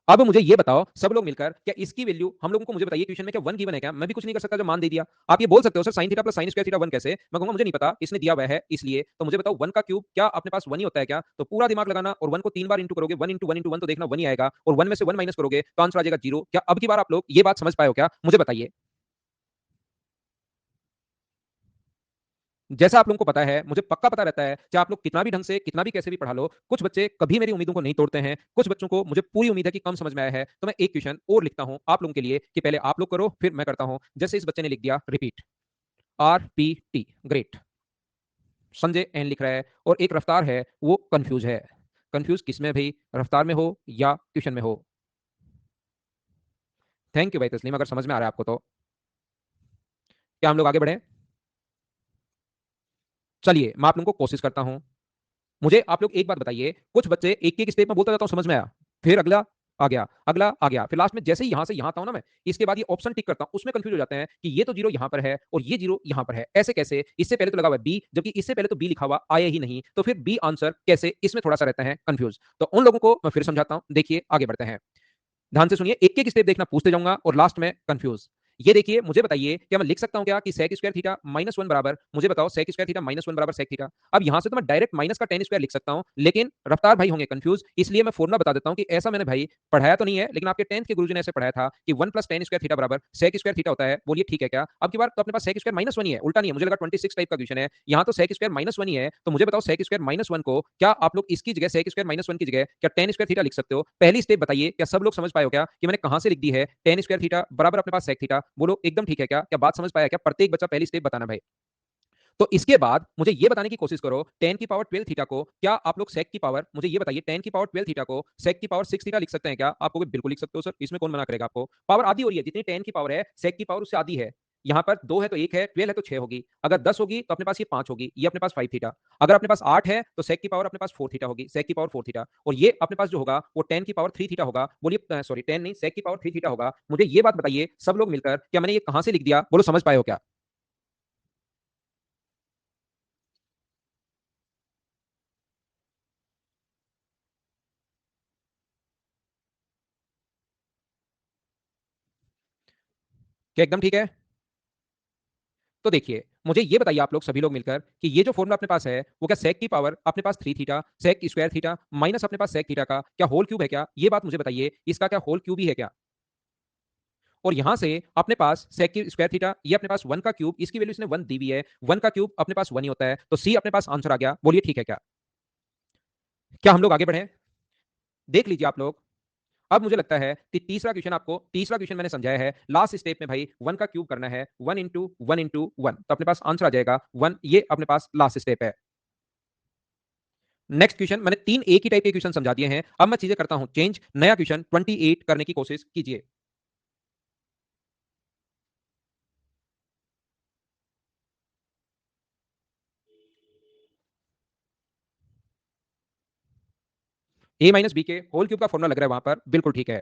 अब मुझे ये बताओ सब लोग मिलकर, क्या इसकी वैल्यू हम लोगों को, मुझे बताइए क्वेश्चन में क्या 1 गिवन है क्या? मैं भी कुछ नहीं कर सकता जो मान दे दिया। आप ये बोल सकते हो sir sign theta plus sign square theta 1 कैसे? मैं कहूंगा मुझे नहीं पता, इसने दिया हुआ है इसलिए। तो मुझे बताओ 1 का क्यूब क्या अपने पास 1 ही होता है क्या? तो पूरा दिमाग लगाना और 1 को 3 बार इंटू करोगे, 1 इंटू 1 इंटू 1 तो देखना 1 ही आएगा और 1 में से 1 माइनस करोगे तो आंसर आ जाएगा 0। क्या अब की बार आप लोग ये बात समझ पाए हो क्या? मुझे बताइए। जैसा आप लोगों को पता है, मुझे पक्का पता रहता है, चाहे आप लोग कितना भी ढंग से, कितना भी कैसे भी पढ़ा लो, कुछ बच्चे कभी मेरी उम्मीदों को नहीं तोड़ते हैं। कुछ बच्चों को मुझे पूरी उम्मीद है कि कम समझ में आया है। तो मैं एक क्वेश्चन और लिखता हूं आप लोगों के लिए कि पहले आप लोग करो, फिर मैं करता हूं। जैसे इस बच्चे ने लिख दिया repeat, RPT, great. Sanjay N लिख रहा है और एक रफ्तार है वो कंफ्यूज है। कंफ्यूज किस में भाई? रफ्तार में हो या ट्यूशन में हो? थैंक यू भाई तस्लीम, अगर समझ में आ रहा है आपको तो। क्या हम लोग आगे बढ़े? चलिए मैं आप लोगों को कोशिश करता हूं। मुझे आप लोग एक बात बताइए, कुछ बच्चे एक एक स्टेप में बोलता जाता हूं, समझ में आया, फिर अगला आ गया, अगला आ गया, फिर लास्ट में जैसे ही यहां से यहां आता हूं ना मैं, इसके बाद ये ऑप्शन टिक करता हूं, उसमें कंफ्यूज हो जाते हैं कि ये तो जीरो यहां पर है और ये जीरो यहां पर है, ऐसे कैसे? इससे पहले तो लगा हुआ है बी, जबकि इससे पहले तो बी लिखा हुआ आया ही नहीं, तो फिर बी आंसर कैसे? इसमें थोड़ा सा रहता है कंफ्यूज। तो उन लोगों को मैं फिर समझाता हूं, देखिए आगे बढ़ते हैं। ध्यान से सुनिए, एक एक स्टेप देखना, पूछते जाऊंगा और लास्ट में कंफ्यूज। ये देखिए, मुझे बताइए क्या मैं लिख सकता हूं क्या कि सेक स्क्वायर थीटा -1 बराबर, मुझे बताओ सेक स्क्वायर थीटा -1 बराबर सेक थीटा। अब यहां से तो मैं डायरेक्ट माइनस का टेन स्क्वायर लिख सकता हूं, लेकिन रफ्तार भाई होंगे कंफ्यूज, इसलिए मैं फॉर्मूला बता देता हूं कि ऐसा मैंने भाई पढ़ाया तो नहीं है, लेकिन आपके 10th के गुरुजी ने ऐसे पढ़ाया था कि 1 प्लस टेन स्क्वायर थीटा बराबर सेक स्क्वायर थीटा होता है। बोलिए ठीक है क्या? अब की बार तो अपने पास सेक स्क्वायर -1 ही है, उल्टा नहीं है। मुझे लगा 26 टाइप का क्वेश्चन है, यहाँ तो सेक स्क्वायर -1 ही है। तो मुझे बताओ सेक स्क्वायर -1 को क्या आप लोग इसकी जगह, सेक स्क्वायर -1 की जगह क्या टेन स्क्वायर थीटा लिख सकते हो? पहली स्टेप बताइए, क्या सब लोग समझ पाए हो क्या कि मैंने कहां से लिख दी है? टेन स्क्वायर थीटा बराबर अपने पास सेक थीटा। बोलो एकदम ठीक है क्या? क्या बात समझ पाया क्या? प्रत्येक बच्चा पहली स्टेप बताना भाई। तो इसके बाद मुझे ये बताने की कोशिश करो, 10 की पावर 12 थीटा को क्या आप लोग सेक की पावर, मुझे ये बताइए 10 की पावर 12 थीटा को सेक की पावर 6 थीटा लिख सकते हैं क्या? आपको भी बिल्कुल लिख सकते हो सर, इसमें कौन मना करेगा आपको? पावर आधी हो रही है, जितनी 10 की पावर है सेक की पावर उससे आधी है। यहाँ पर 2 है तो 1 है, 12 है तो 6 होगी। अगर 10 होगी तो अपने पास ये 5 होगी, ये अपने पास 5 थीटा। अगर अपने पास 8 है तो सेक की पावर अपने पास 4 थीटा होगी, सेक की पावर 4 थीटा। और ये अपने पास जो होगा वो 10 की पावर 3 थीटा होगा। बोलिए सॉरी 10 नहीं, सेक की पावर 3 थीटा होगा। मुझे ये बात बताइए सब लोग मिलकर, क्या मैंने ये कहां से लिख दिया? बोलो समझ पाए हो क्या? क्या एकदम ठीक है? तो देखिए, मुझे ये बताइए आप लोग सभी लोग मिलकर कि ये जो फ़ॉर्मूला अपने पास है, वो क्या सेक की पावर अपने पास 3 theta, sec square theta minus अपने पास सेक थीटा का क्या होल क्यूब है क्या? ये बात मुझे बताइए, इसका क्या होल क्यूब ही है क्या? और यहां से अपने पास सेक की स्क्वायर थीटा, ये अपने पास 1 का क्यूब, इसकी वैल्यू इसने 1 दी हुई है, 1 का क्यूब अपने पास 1 ही होता है, तो सी अपने पास आंसर आ गया। बोलिए ठीक है क्या? क्या हम लोग आगे बढ़े? देख लीजिए आप लोग। अब मुझे लगता है कि तीसरा क्वेश्चन मैंने समझाया है। लास्ट स्टेप में भाई 1 का क्यूब करना है, 1 इंटू 1 इंटू 1, तो अपने पास आंसर आ जाएगा 1। ये अपने पास लास्ट स्टेप है। नेक्स्ट क्वेश्चन, मैंने 3 एक ही टाइप के क्वेश्चन समझा दिए हैं। अब मैं चीजें करता हूं चेंज, नया क्वेश्चन 28 करने की कोशिश कीजिए। ए माइनस बी के होल क्यूब का फॉर्मूला लग रहा है वहां पर, बिल्कुल ठीक है।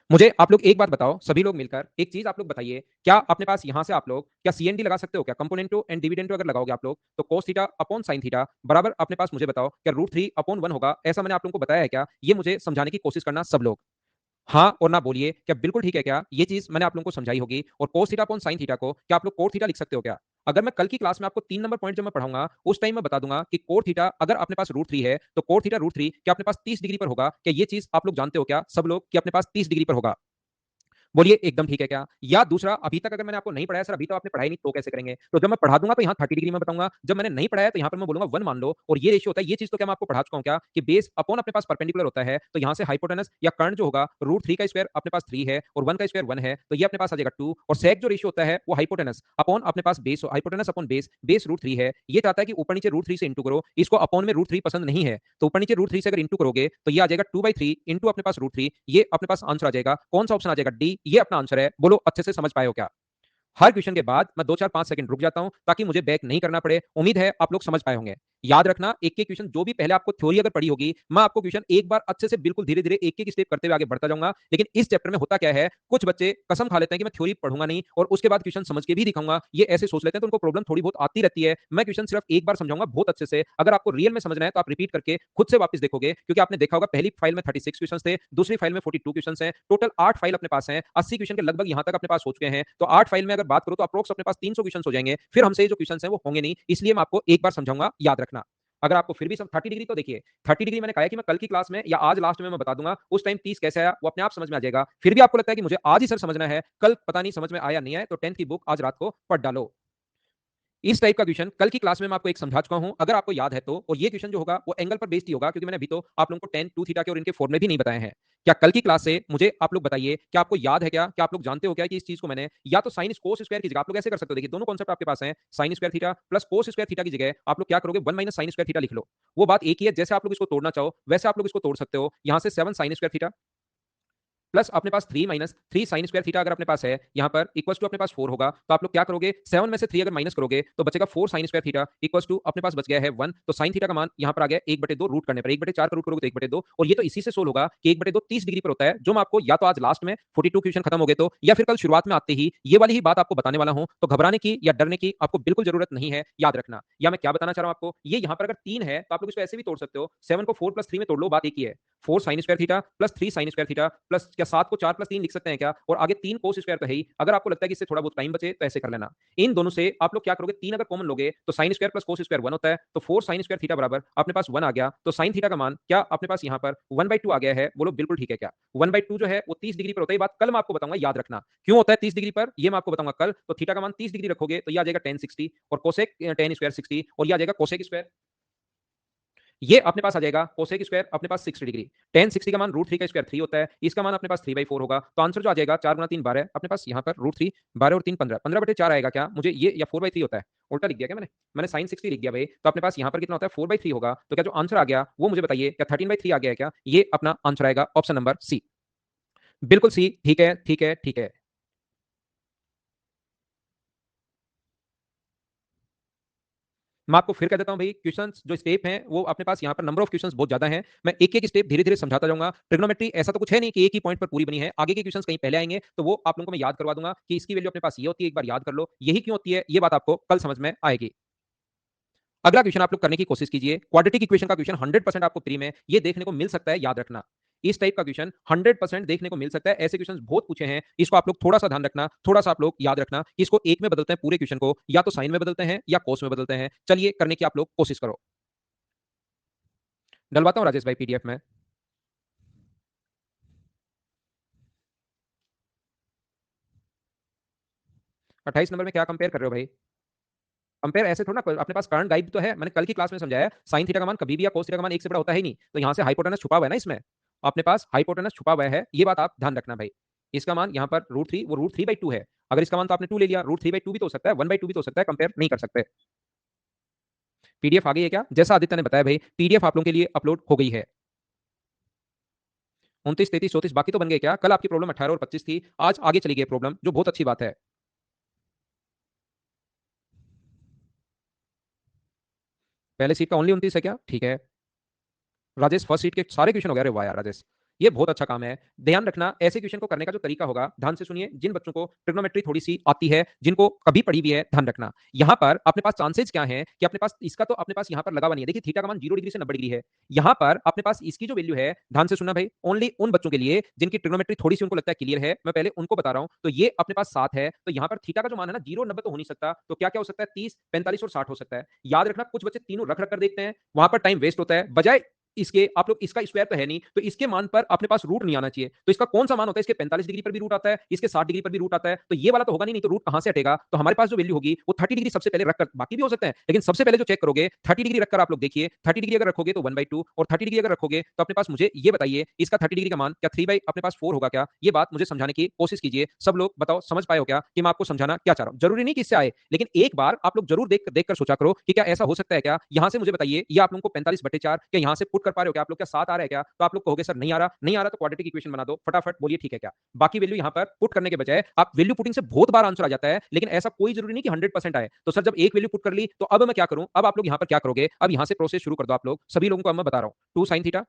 मुझे आप लोग एक बात बताओ सभी लोग मिलकर, एक चीज आप लोग बताइए, क्या अपने पास यहां से आप लोग क्या सीएनडी लगा सकते हो क्या? कंपोनेंटो एंड डिविडेंडो अगर लगाओगे आप लोग, तो cos theta upon sin theta बराबर अपने पास, मुझे बताओ क्या √3/1 होगा? ऐसा मैंने आप लोगों को बताया है क्या? ये मुझे समझाने की कोशिश करना सब लोग। हाँ और ना बोलिए, क्या बिल्कुल ठीक है क्या? ये चीज मैंने आप लोगों को समझाई होगी। और cos theta upon sin theta को क्या आप लोग cot थीटा लिख सकते हो क्या? अगर मैं कल की क्लास में आपको 3 नंबर पॉइंट जब मैं पढ़ाऊंगा, उस टाइम मैं बता दूंगा कि cot थीटा अगर अपने पास √3 है, तो cot थीटा √3 क्या अपने पास 30 डिग्री पर होगा? क्या ये चीज आप लोग जानते हो क्या सब लोग कि अपने पास 30 डिग्री पर होगा? बोलिए एकदम ठीक है क्या? या दूसरा, अभी तक अगर मैंने आपको नहीं पढ़ाया सर, अभी तो आपने पढ़ाई नहीं तो कैसे करेंगे? तो जब मैं पढ़ा दूंगा तो यहाँ 30 डिग्री में बताऊंगा, जब मैंने नहीं पढ़ाया तो यहाँ पर मैं बोलूंगा 1 मान लो, और ये रेशियो होता है। ये चीज तो क्या मैं आपको पढ़ा चुका हूँ क्या कि बेस अपॉन अपने पास परपेंडिकुलर होता है, तो यहाँ से हाइपोटेनस या कर्ण जो होगा √3 का स्क्वायर अपने पास 3 है और 1 का स्क्वायर 1 है, तो ये अपने पास आ जाएगा 2। और सेक जो रेशियो होता है वो हाइपोटेनस अपॉन अपने पास base, hypotenuse upon base, base √3 है। ये चाहता है कि ऊपर नीचे √3 से इंटू करो, इसको अपॉन में √3 पसंद नहीं है, तो ऊपर नीचे √3 से अगर इंटू करोगे तो ये आ जाएगा 2/3 इंटू अपने पास √3। ये अपने पास आंसर आ जाएगा। कौन सा ऑप्शन आ जाएगा? डी, ये अपना आंसर है। बोलो अच्छे से समझ पाए हो क्या? हर क्वेश्चन के बाद मैं 2 4 5 सेकंड रुक जाता हूं ताकि मुझे बैक नहीं करना पड़े। उम्मीद है आप लोग समझ पाए होंगे। याद रखना, एक एक क्वेश्चन जो भी पहले आपको थ्योरी अगर पढ़ी होगी, मैं आपको क्वेश्चन एक बार अच्छे से बिल्कुल धीरे धीरे एक एक स्टेप करते हुए आगे बढ़ता जाऊंगा। लेकिन इस चैप्टर में होता क्या है, कुछ बच्चे कसम खा लेते हैं कि मैं थ्योरी पढ़ूंगा नहीं और उसके बाद क्वेश्चन समझ के भी दिखाऊंगा, ये ऐसे सोच लेते हैं, तो उनको प्रॉब्लम थोड़ी बहुत आती रहती है। मैं क्वेश्चन सिर्फ एक बार समझाऊंगा बहुत अच्छे से। अगर आपको रियल में समझना है तो आप रिपीट करके खुद से वापस देखोगे, क्योंकि आपने देखा होगा पहली फाइल में 36 क्वेश्चन थे, दूसरी फाइल में 42 क्वेश्चन हैं, टोटल 8 फाइल अपने पास हैं, 80 क्वेश्चन के लगभग यहां तक अपने पास हो चुके हैं। तो 8 फाइल में अगर बात करो तो अप्रोक्स अपने पास 300 क्वेश्चन हो जाएंगे। फिर हमसे ये जो क्वेश्चन है वो होंगे नहीं, इसलिए मैं आपको एक बार समझाऊंगा, याद रखना। अगर आपको फिर भी सब 30 डिग्री, तो देखिए 30 डिग्री मैंने कहा है कि मैं कल की क्लास में या आज लास्ट में मैं बता दूंगा, उस टाइम 30 कैसे आया वो अपने आप समझ में आ जाएगा। फिर भी आपको लगता है कि मुझे आज ही सर समझना है, कल पता नहीं समझ में आया नहीं है, तो 10th की बुक आज रात को पढ़ डालो। इस टाइप का क्वेश्चन कल की क्लास में मैं आपको एक समझा चुका हूं, अगर आपको याद है तो। और ये क्वेश्चन जो होगा वो एंगल पर बेस्ड ही होगा, क्योंकि मैंने अभी तो आप लोगों को tan 2 थीटा के और इनके फॉर्मूले भी नहीं बताए हैं। क्या कल की क्लास से मुझे आप लोग बताइए, क्या आपको याद है क्या आप लोग जानते हो क्या कि इस चीज को मैंने या तो साइन कोस स्क्वायर की जगह आप लोग ऐसे कर सकते हो। देखिए दोनों कॉन्सेप्ट आपके पास है, sign square theta plus cos square theta की जगह आप लोग क्या करोगे, 1 माइनस साइन स्क्वायर थीटा लिख लो। वो बात एक ही है, जैसे आप लोग इसको तोड़ना चाहो वैसे आप लोग इसको तोड़ सकते हो। यहां से 7 साइन स्क्वायर थीटा प्लस अपने पास 3 माइनस 3 साइन स्क्वायर थीटा अगर अपने पास है यहाँ पर इक्वल्स टू अपने पास 4 होगा, तो आप लोग क्या करोगे, 7 में से 3 अगर माइनस करोगे तो बचेगा 4 sine square theta equals to अपने पास बच गया है 1। तो साइन थीटा का मान यहाँ पर आ गया 1/2, रूट करने पर 1/4 का रूट करोगे तो 1/2। और ये तो इसी से सोल्व होगा कि 1/2 30 डिग्री पर होता है, जो मैं आपको या तो आज लास्ट में 42 क्वेश्चन खत्म हो गए तो, या फिर कल शुरुआत में आते ही ये वाली ही बात आपको बताने वाला हूं। तो घबराने की या डरने की आपको बिल्कुल जरूरत नहीं है, याद रखना। या मैं क्या बताना चाह रहा हूं आपको, ये यहाँ पर अगर 3 है तो आप लोग इसको ऐसे भी तोड़ सकते हो, 7 को 4 + 3 में तोड़ लो, बात एक ही है। 4 sine square theta plus 3 sign square theta plus क्या 7 को 4 + 3 लिख सकते हैं क्या, और आगे 3 कोस स्क्वायर तो है ही। अगर आपको लगता है कि इससे थोड़ा बहुत टाइम बचे तो ऐसे कर लेना। इन दोनों से आप लोग क्या करोगे, 3 अगर कॉमन लोगे तो sine square plus cos square 1 होता है, तो 4 साइन स्क्वायर थीटा बराबर अपने पास 1 आ गया। तो साइन थीटा का मान क्या अपने पास यहाँ पर 1/2 आ गया है। बोलो बिल्कुल ठीक है क्या? 1/2 जो है वो 30 डिग्री पर होता है। बात कल मैं आपको बताऊंगा, याद रखना क्यों होता है 30 डिग्री पर, ये मैं आपको बताऊंगा कल। तो थीटा का मान 30 डिग्री रखोगे तो ये आ जाएगा tan 60 और कोसेक tan स्क्वायर 60, और ये आ जाएगा कोसेक स्क्वायर, ये अपने पास आ जाएगा कोसेक स्क्वायर अपने पास 60 डिग्री। tan 60 का मान √3 का स्क्वायर 3 होता है, इसका मान अपने पास 3/4 होगा। तो आंसर जो आ जाएगा 4 गुना 3 12 अपने पास यहाँ पर √3 12 और 3 15 15/4 आएगा क्या मुझे ये, या 4/3 होता है, उल्टा लिख दिया क्या मैंने साइन 60 लिख दिया भाई। तो अपने पास यहाँ पर कितना होता है 4/3 होगा। तो क्या जो आंसर आ गया वो मुझे बताइए, क्या 13/3 आ गया है क्या? ये अपना आंसर आएगा ऑप्शन नंबर सी। बिल्कुल सी, ठीक है, ठीक है, ठीक है। मैं आपको फिर कह देता हूँ भाई, क्वेश्चंस जो स्टेप हैं वो अपने पास यहाँ पर नंबर ऑफ क्वेश्चंस बहुत ज्यादा हैं। मैं एक एक स्टेप धीरे धीरे समझाता जाऊंगा। ट्रिग्नोमेट्री ऐसा तो कुछ है नहीं कि एक ही पॉइंट पर पूरी बनी है, आगे के क्वेश्चंस कहीं पहले आएंगे, तो वो आप लोगों को मैं याद करवा दूंगा कि इसकी वैल्यू अपने पास ये होती है, एक बार याद कर लो। यही क्यों होती है ये बात आपको कल समझ में आएगी। अगला क्वेश्चन आप लोग करने की कोशिश कीजिए। क्वाड्रेटिक इक्वेशन का क्वेश्चन 100% आपको प्री में ये देखने को मिल सकता है, याद रखना। इस टाइप का क्वेश्चन 100% देखने को मिल सकता है। ऐसे क्वेश्चंस बहुत पूछे हैं, इसको आप लोग थोड़ा सा ध्यान रखना, थोड़ा सा आप लोग याद रखना कि इसको एक में बदलते हैं पूरे क्वेश्चन को, या तो साइन में बदलते हैं या कोस में बदलते हैं। चलिए करने की आप लोग कोशिश करो। डलवाता हूं राजेश भाई पीडीएफ में। 28 नंबर में क्या कंपेयर कर रहे हो भाई? कंपेयर ऐसे थोड़ा ना, अपने पास करंट गाइड तो है, मैंने कल की क्लास में समझाया, साइन थीटा का मान कभी भी या कोस थीटा का मान एक से बड़ा होता है ही नहीं, तो यहाँ से हाइपोटेनस छुपा हुआ है ना इसमें, अपने पास हाइपोटेनस छुपा हुआ है, ये बात आप ध्यान रखना भाई। इसका मान यहाँ पर √3, वो √3/2 है। अगर इसका मान तो आपने 2 ले लिया, √3/2 भी तो हो सकता है, 1/2 भी तो हो सकता है, कंपेयर नहीं कर सकते। पीडीएफ आ गई है क्या? जैसा आदित्य ने बताया भाई, पीडीएफ आप लोगों के लिए अपलोड हो गई है। 29, 33, 34 बाकी तो बन गए क्या? कल आपकी प्रॉब्लम 18 और 25 थी, आज आगे चली गई प्रॉब्लम, जो बहुत अच्छी बात है। पहले सीट का ओनली 29 है क्या? ठीक है। राजेश फर्स्ट सीट के सारे क्वेश्चन हो गए। अरे वाह यार राजेश, ये बहुत अच्छा काम है। ध्यान रखना, ऐसे क्वेश्चन को करने का जो तरीका होगा, ध्यान से सुनिए। जिन बच्चों को ट्रिग्नोमेट्री थोड़ी सी आती है, जिनको कभी पढ़ी भी है, ध्यान रखना। यहाँ पर अपने पास चांसेस क्या है कि अपने पास इसका तो अपने पास यहाँ पर लगा हुआ नहीं है। देखिए थीटा का मान 0 डिग्री से 90 डिग्री है। यहाँ पर अपने पास इसकी जो वैल्यू है, ध्यान से सुनना भाई, ओनली उन बच्चों के लिए जिनकी ट्रिग्नोमेट्री थोड़ी सी उनको लगता है क्लियर है, मैं पहले उनको बता रहा हूँ। तो ये अपने पास 7 है, तो यहाँ पर थीटा का जो मान है ना, 0 90 तो हो नहीं सकता, तो क्या क्या हो सकता है, 30 45 और 60 हो सकता है। याद रखना, कुछ बच्चे तीनों रख रख कर देखते हैं, वहां पर टाइम वेस्ट होता है। बजाय इसके आप लोग, इसका स्क्वायर तो है नहीं, तो इसके मान पर अपने पास रूट नहीं आना चाहिए। तो इसका कौन सा मान होता है, इसके 45 डिग्री पर भी रूट आता है, इसके 60 डिग्री पर भी रूट आता है, तो ये वाला तो होगा नहीं, तो रूट कहां से हटेगा? तो हमारे पास जो वैल्यू होगी वो 30 डिग्री सबसे पहले रखकर, बाकी भी हो सकता है, लेकिन सबसे पहले जो चेक करोगे 30 डिग्री रखकर आप लोग देखिए। 30 डिग्री अगर रखोगे तो 1/2, और 30 डिग्री अगर रखोगे तो अपने पास, मुझे ये बताइए, इसका 30 डिग्री का मान क्या 3 बाई अपने पास 4 होगा क्या? ये बात मुझे समझाने की कोशिश कीजिए। सब लोग बताओ, समझ पाए हो क्या कि मैं आपको समझाना क्या चाह रहा हूं? जरूरी नहीं कि इससे आए, लेकिन एक बार आप लोग जरूर देख कर सोचा करो कि क्या ऐसा हो सकता है क्या। यहां से मुझे बताइए, ये आप लोगों को 45/4 क्या यहां से पुट कर पा रहे हो क्या? आप लोग क्या 7 आ रहा है क्या? तो आप लोग कहोगे सर नहीं आ रहा, नहीं आ रहा, तो क्वाड्रेटिक इक्वेशन बना दो फटाफट, बोलिए ठीक है क्या। बाकी वैल्यू यहां पर पुट करने के बजाय, आप वैल्यू पुटिंग से बहुत बार आंसर आ जाता है, लेकिन ऐसा कोई जरूरी नहीं कि 100% आए। तो सर जब एक वैल्यू पुट कर ली, तो अब मैं क्या करूं? अब आप लोग यहां पर क्या करोगे? अब यहां से प्रोसेस शुरू कर दो आप लोग, सभी लोगों को अब मैं बता रहा हूं। 2 sin थीटा,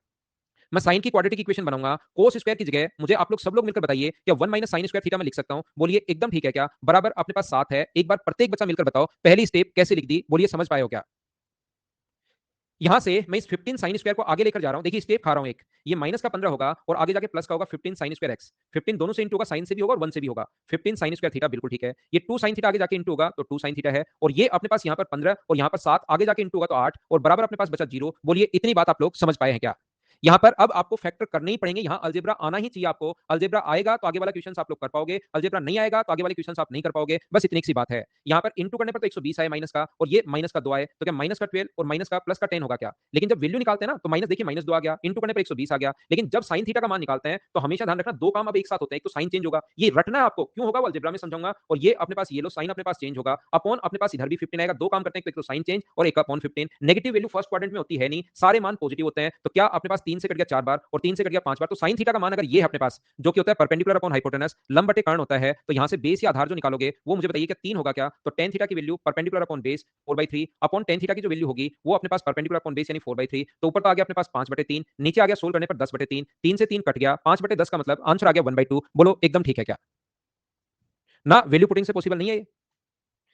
मैं साइन की क्वाड्रेटिक इक्वेशन बनाऊंगा, कोस स्क्वायर की जगह मुझे आप लोग सब लोग मिलकर बताइए, क्या 1 माइनस साइन स्क्वायर थीटा में लिख सकता हूं? बोलिए एकदम ठीक है क्या, बराबर अपने पास 7 है। एक बार प्रत्येक बच्चा मिलकर बताओ पहली स्टेप कैसे लिख दी, बोलिए समझ पाए हो क्या? यहां से मैं इस 15 साइन स्क्वायर को आगे लेकर जा रहा हूं। देखिए स्टेप खा रहा हूं एक, ये माइनस का 15 होगा और आगे जाके प्लस का होगा 15 साइन स्क्वायर एक्स। 15 दोनों से इंटू होगा, साइन से भी होगा और 1 से भी होगा। 15 साइन स्क्वायर थीटा, बिल्कुल ठीक है। ये 2 साइन थीटा आगे जाके इंटू होगा तो 2 साइन थीटा है, और ये अपने पास यहाँ पर 15 और यहाँ पर 7 आगे जाके इंटू होगा तो 8, और बराबर अपने पास बचा 0। बोलिए इतनी बात आप लोग समझ पाए हैं क्या? यहाँ पर अब आपको फैक्टर करने ही पड़ेंगे, यहाँ अलजेब्रा आना ही चाहिए आपको। अलजेब्रा आएगा तो आगे वाला क्वेश्चन आप लोग कर पाओगे, अलजेब्रा नहीं आएगा तो आगे वाले क्वेश्चन आप नहीं कर पाओगे। बस इतनी सी बात है। यहाँ पर इंटू करने पर तो 120 आए माइनस का, और ये माइनस का 2 आए, तो क्या माइनस का 12 और माइनस का प्लस का 10 होगा क्या? लेकिन जब वैल्यू निकालते हैं ना, तो माइनस, देखिए माइनस 2 आ गया, इंटू करने पर 120 आ गया। लेकिन जब साइन थीटा का मान निकालते हैं तो हमेशा ध्यान रखना, दो काम अब एक साथ होते हैं, एक तो साइन चेंज होगा, ये रटना है आपको, क्यों होगा वो अलजेब्रा में समझाऊंगा। और ये अपने पास, ये लो साइन अपने पास चेंज होगा, अपॉन अपने पास इधर भी 15 आएगा। दो काम करते हैं, एक तो साइन चेंज और एक upon 15। Negative value first quadrant में होती है नहीं, सारे मान पॉजिटिव होते हैं। तो क्या अपने पास 3 से कट गया 4 बार और 3 से कट गया 5 बार, तो साइन थीटा का मान अगर ये है अपने पास, जो कि होता है परपेंडिकुलर अपॉन हाइपोटेनस, लंब बटे कर्ण होता है, तो यहां से बेस या आधार जो निकालोगे वो मुझे बताइए कि 3 होगा क्या? तो टेन थीटा की value perpendicular upon base 4/3 upon tan theta की जो वैल्यू होगी वो अपने पास परपेंडिकुलर अपॉन बेस यानी 4/3, तो ऊपर तो आ गया अपने पास 5/3, नीचे आ गया सोल्व करने पर 10/3, 3 से 3 कट गया, 5/10 का मतलब आंसर आ गया 1/2। बोलो एकदम ठीक है क्या? ना वैल्यू पुटिंग से पॉसिबल नहीं है ये।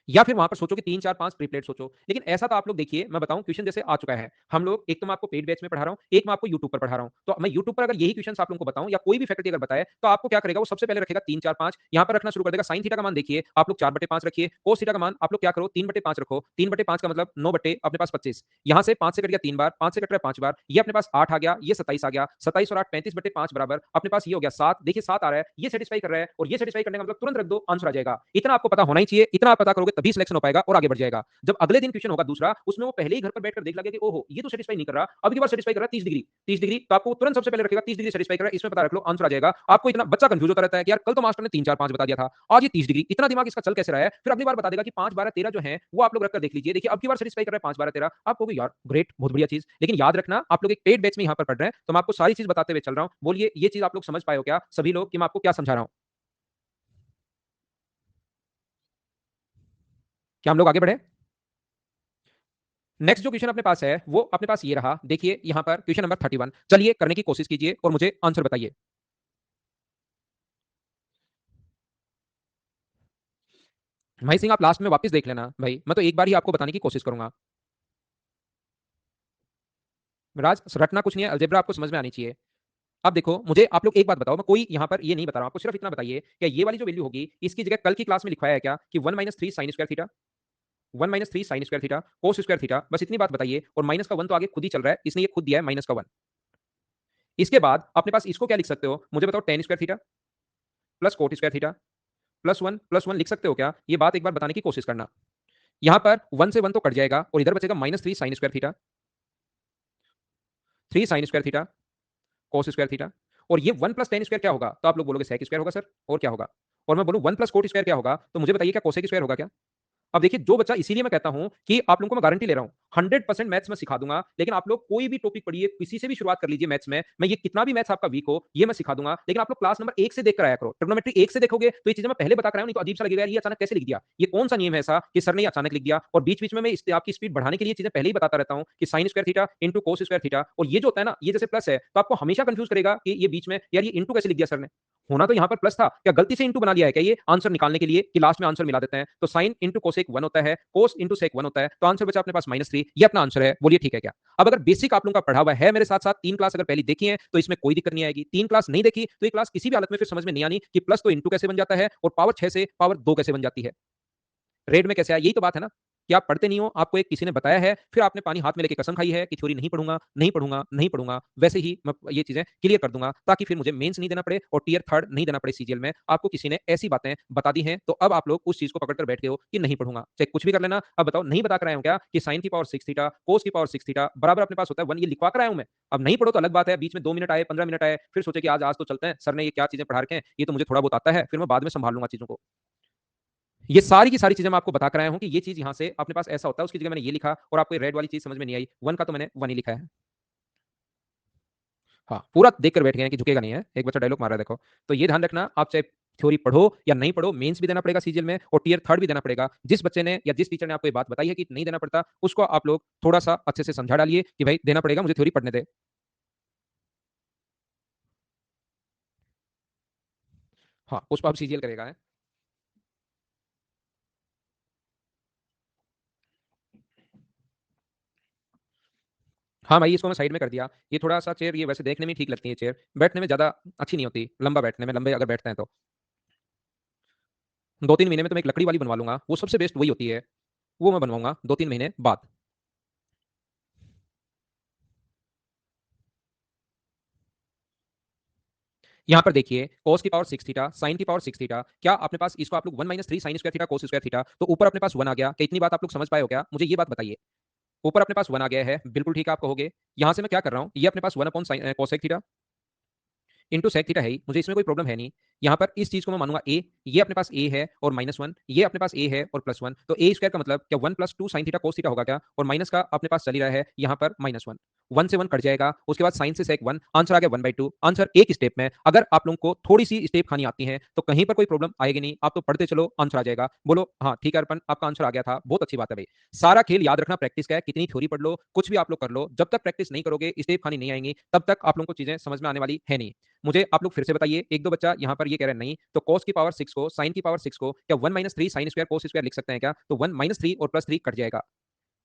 या फिर वहां पर सोचो कि 3 4 5 प्रीप्लेट सोचो, लेकिन ऐसा तो आप लोग देखिए, मैं बताऊं क्वेश्चन जैसे आ चुका है, हम लोग एक तो मैं आपको पेड बैच में पढ़ा रहा हूं, एक मैं आपको यूट्यूब पर पढ़ा रहा हूं। तो मैं यूट्यूब पर अगर यही क्वेश्चन आप लोगों को बताऊं या कोई भी फैकल्टी अगर बताए, तो आपको क्या करेगा, वो सबसे पहले रखेगा 3 4 5, यहां पर रखना शुरू कर देगा। साइन थीटा का मान देखिए आप लोग 4/5 रखिए, कोस थीटा का मान आप लोग क्या करो 3/5 रखो। 3/5 का मतलब 9 बटे अपने पास 25, यहां से 5 से कट गया 3 बार, 5 से कट रहा है 5 बार, ये अपने पास 8 आ गया, ये 27 आ गया, 27 और 8 35/5 बराबर अपने पास ये हो गया 7। देखिए 7 आ रहा है, ये सेटिस्फाई कर रहा है, और ये सेटिस्फाई करने का मतलब तुरंत रख दो, आंसर आ जाएगा। इतना आपको पता होना ही चाहिए, इतना आप पता करोगे करोगे तभी सिलेक्शन हो पाएगा और आगे बढ़ जाएगा। जब अगले दिन क्वेश्चन होगा दूसरा, उसमें वो पहले ही घर पर बैठकर देख लगे कि ओहो ये तो सेटिस्फाई नहीं कर रहा, अब की बार सेटिस्फाई कर रहा है 30 डिग्री, तो आपको तुरंत सबसे पहले रखेगा 30 डिग्री सेटिस्फाई कर रहा है, इसमें पता रख लो आंसर आ जाएगा। आपको इतना बच्चा कंफ्यूज होता रहता है कि यार कल तो मास्टर ने 3 4 5 बता दिया था, आज ये 30 डिग्री, इतना दिमाग इसका चल कैसे रहा है? फिर अगली बार बता देगा कि 5 12 13 जो है वो आप लोग रखकर देख लीजिए, देखिए अब की बार सेटिस्फाई कर रहा है 5 12 13, आप कहोगे यार ग्रेट, बहुत बढ़िया चीज। लेकिन याद रखना आप लोग एक पेड बैच में यहाँ पर पढ़ रहे हैं, तो मैं आपको सारी चीज बताते हुए चल रहा हूँ। बोलिए ये चीज आप लोग समझ पाए हो क्या सभी लोग कि मैं आपको क्या समझा रहा हूँ? क्या हम लोग आगे बढ़े? नेक्स्ट जो क्वेश्चन अपने पास है वो अपने पास ये रहा, देखिए यहां पर क्वेश्चन नंबर 31, चलिए करने की कोशिश कीजिए और मुझे आंसर बताइए। भाई सिंह आप लास्ट में वापस देख लेना भाई, मैं तो एक बार ही आपको बताने की कोशिश करूंगा। राज रटना कुछ नहीं है, अलजेब्रा आपको समझ में आनी चाहिए। अब देखो मुझे आप लोग एक बात बताओ, मैं कोई यहां पर ये नहीं बता रहा हूं आपको, सिर्फ इतना बताइए क्या ये वाली जो वैल्यू होगी इसकी जगह कल की क्लास में लिखवाया है क्या कि 1 - 3 sin² theta, 1 - 3 sin² theta cos² theta, बस इतनी बात बताइए। और माइनस का 1 तो आगे खुद ही चल रहा है, इसने ये खुद दिया है माइनस का 1। इसके बाद अपने पास इसको क्या लिख सकते हो मुझे बताओ, tan² theta plus cot² theta +1 लिख सकते हो क्या? ये बात एक बार बताने की कोशिश करना। यहां पर 1 से 1 तो कट जाएगा और इधर बचेगा -3 sin² theta, 3 sin² theta cos² theta. और ये 1 + tan² क्या होगा? तो आप लोग बोलोगे sec² होगा सर, और क्या होगा? और मैं बोलूं 1 + cot² क्या होगा? तो मुझे बताइए क्या cosec² होगा क्या? अब देखिए जो बच्चा, इसीलिए मैं कहता हूं कि आप लोगों को मैं गारंटी ले रहा हूं 100% मैथ्स में सिखा दूंगा। लेकिन आप लोग कोई भी टॉपिक पढ़िए, किसी से भी शुरुआत कर लीजिए मैथ्स में, मैं ये कितना भी मैथ्स आपका वीक हो ये मैं सिखा दूंगा। लेकिन आप लोग क्लास नंबर 1 से देख कर आया करो। ट्रिग्नोमेट्री 1 से देखोगे तो ये चीजें मैं पहले बता कर आया हूं, नहीं तो अजीब सा लगेगा यार ये अचानक कैसे लिख दिया, ये कौन सा नियम है ऐसा कि सर ने अचानक लिख दिया। और बीच बीच में मैं आपकी स्पीड बढ़ाने के लिए चीजें पहले ही बताता रहता हूं कि sin² theta into cos² theta. और ये जो होता है ना, ये जैसे प्लस है तो आपको हमेशा कंफ्यूज करेगा कि ये बीच में यार ये इंटू कैसे लिख दिया सर ने, होना तो यहाँ पर प्लस था, क्या गलती से इंटू बना लिया है क्या ये आंसर निकालने के लिए कि लास्ट में आंसर मिला देते हैं। तो साइन इंटू कोसेक 1 होता है, कोस इंटू सेक 1 होता है, तो आंसर बचा अपने पास -3, ये अपना आंसर है। बोलिए ठीक है क्या? अब अगर बेसिक आप लोगों का पढ़ा हुआ है मेरे साथ साथ, 3 क्लास अगर पहले देखी है तो इसमें कोई दिक्कत नहीं आएगी। 3 क्लास नहीं देखी तो ये क्लास किसी भी हालत में फिर समझ में नहीं आनी कि प्लस तो इंटू कैसे बन जाता है और पावर 6 से पावर 2 कैसे बन जाती है, रेड में कैसे आया। यही तो बात है ना कि आप पढ़ते नहीं हो, आपको एक किसी ने बताया है, फिर आपने पानी हाथ में लेके कसम खाई है कि थ्योरी नहीं पढ़ूंगा नहीं पढ़ूंगा नहीं पढ़ूंगा। वैसे ही मैं ये चीजें क्लियर कर दूंगा ताकि फिर मुझे मेंस नहीं देना पड़े और टीयर थर्ड नहीं देना पड़े सीजीएल में। आपको किसी ने ऐसी बातें बता दी हैं तो अब आप लोग उस चीज को पकड़कर बैठ गए हो कि नहीं पढ़ूंगा, चाहे कुछ भी कर लेना। अब बताओ नहीं बता कर आया हूं क्या कि साइन की पावर 6 थीटा कोस की पावर 6 थीटा बराबर अपने पास होता है 1, ये लिखवा कर आया हूं मैं। अब नहीं पढ़ो तो अलग बात है, बीच में 2 मिनट आए 15 मिनट आए फिर सोचे कि आज आज तो चलते हैं, सर ने ये क्या चीजें पढ़ा रखे हैं, ये तो मुझे थोड़ा बहुत आता है, फिर मैं बाद में संभाल लूंगा चीजों को। ये सारी की सारी चीजें मैं आपको बता कर आया हूं कि ये चीज यहां से अपने पास ऐसा होता है, उसकी जगह मैंने ये लिखा और आपको रेड वाली चीज समझ में नहीं आई, 1 का तो मैंने 1 ही लिखा है। हाँ पूरा देख कर बैठ गए हैं कि झुकेगा नहीं है, एक बच्चा डायलॉग मार रहा है देखो। तो ये ध्यान रखना, आप चाहे थ्योरी पढ़ो या नहीं पढ़ो, मेंस भी देना पड़ेगा सीजीएल में और टीयर थर्ड भी देना पड़ेगा। जिस बच्चे ने या जिस टीचर ने आपको ये बात बताई है कि नहीं देना पड़ता, उसको आप लोग थोड़ा सा अच्छे से समझा डालिए कि भाई देना पड़ेगा, मुझे थ्योरी पढ़ने दे। हाँ पुष्पा अब सीजीएल करेगा है। हाँ भाई इसको मैं साइड में कर दिया। ये थोड़ा सा चेयर, ये वैसे देखने में ठीक लगती है चेयर, बैठने में ज्यादा अच्छी नहीं होती, लंबा बैठने में, लंबे अगर बैठते हैं तो 2 3 महीने में तो मैं एक लकड़ी वाली बनवा लूंगा, वो सबसे बेस्ट वही होती है, वो मैं बनवाऊंगा 2 3 महीने बाद। यहाँ पर देखिए cos की पावर 6 थीटा sin की पावर 6 थीटा, क्या अपने पास इसको आप लोग 1 - 3 sin² थीटा cos² थीटा, तो ऊपर अपने पास 1 आ गया, क्या इतनी बात आप लोग समझ पाए हो क्या? मुझे ये बात बताइए। ऊपर अपने पास 1 आ गया है, बिल्कुल ठीक है आप कहोगे। यहाँ से मैं क्या कर रहा हूँ, ये अपने पास 1 cosec theta into sec theta है ही, मुझे इसमें कोई प्रॉब्लम है नहीं। यहाँ पर इस चीज को मैं मानूंगा ए, ये अपने पास ए है और -1, ये अपने पास ए है और +1, तो ए स्क्वायर का मतलब क्या 1 + 2 sin थीटा cos थीटा होगा क्या? और माइनस का अपने पास चल ही रहा है यहाँ पर -1, 1 से 1 कट जाएगा, उसके बाद साइन से सेक 1, आंसर आ गया 1/2। आंसर एक स्टेप में, अगर आप लोगों को थोड़ी सी स्टेप खानी आती है तो कहीं पर कोई प्रॉब्लम आएगी नहीं, आप तो पढ़ते चलो आंसर आ जाएगा। बोलो हाँ ठीक है अर्पण, आपका आंसर आ गया था, बहुत अच्छी बात है भाई। सारा खेल याद रखना प्रैक्टिस का है, कितनी थ्योरी पढ़ लो कुछ भी आप लोग कर लो, जब तक प्रैक्टिस नहीं करोगे स्टेप खानी नहीं आएंगी तब तक आप लोगों को चीजें समझ में आने वाली है नहीं। मुझे आप लोग फिर से बताइए, एक दो बच्चा यहाँ पर ये कह रहे हैं नहीं, तो cos की पावर 6 को sin की पावर 6 को क्या 1 - 3 sin² cos² लिख सकते हैं क्या? तो 1 - 3 और +3 कट जाएगा।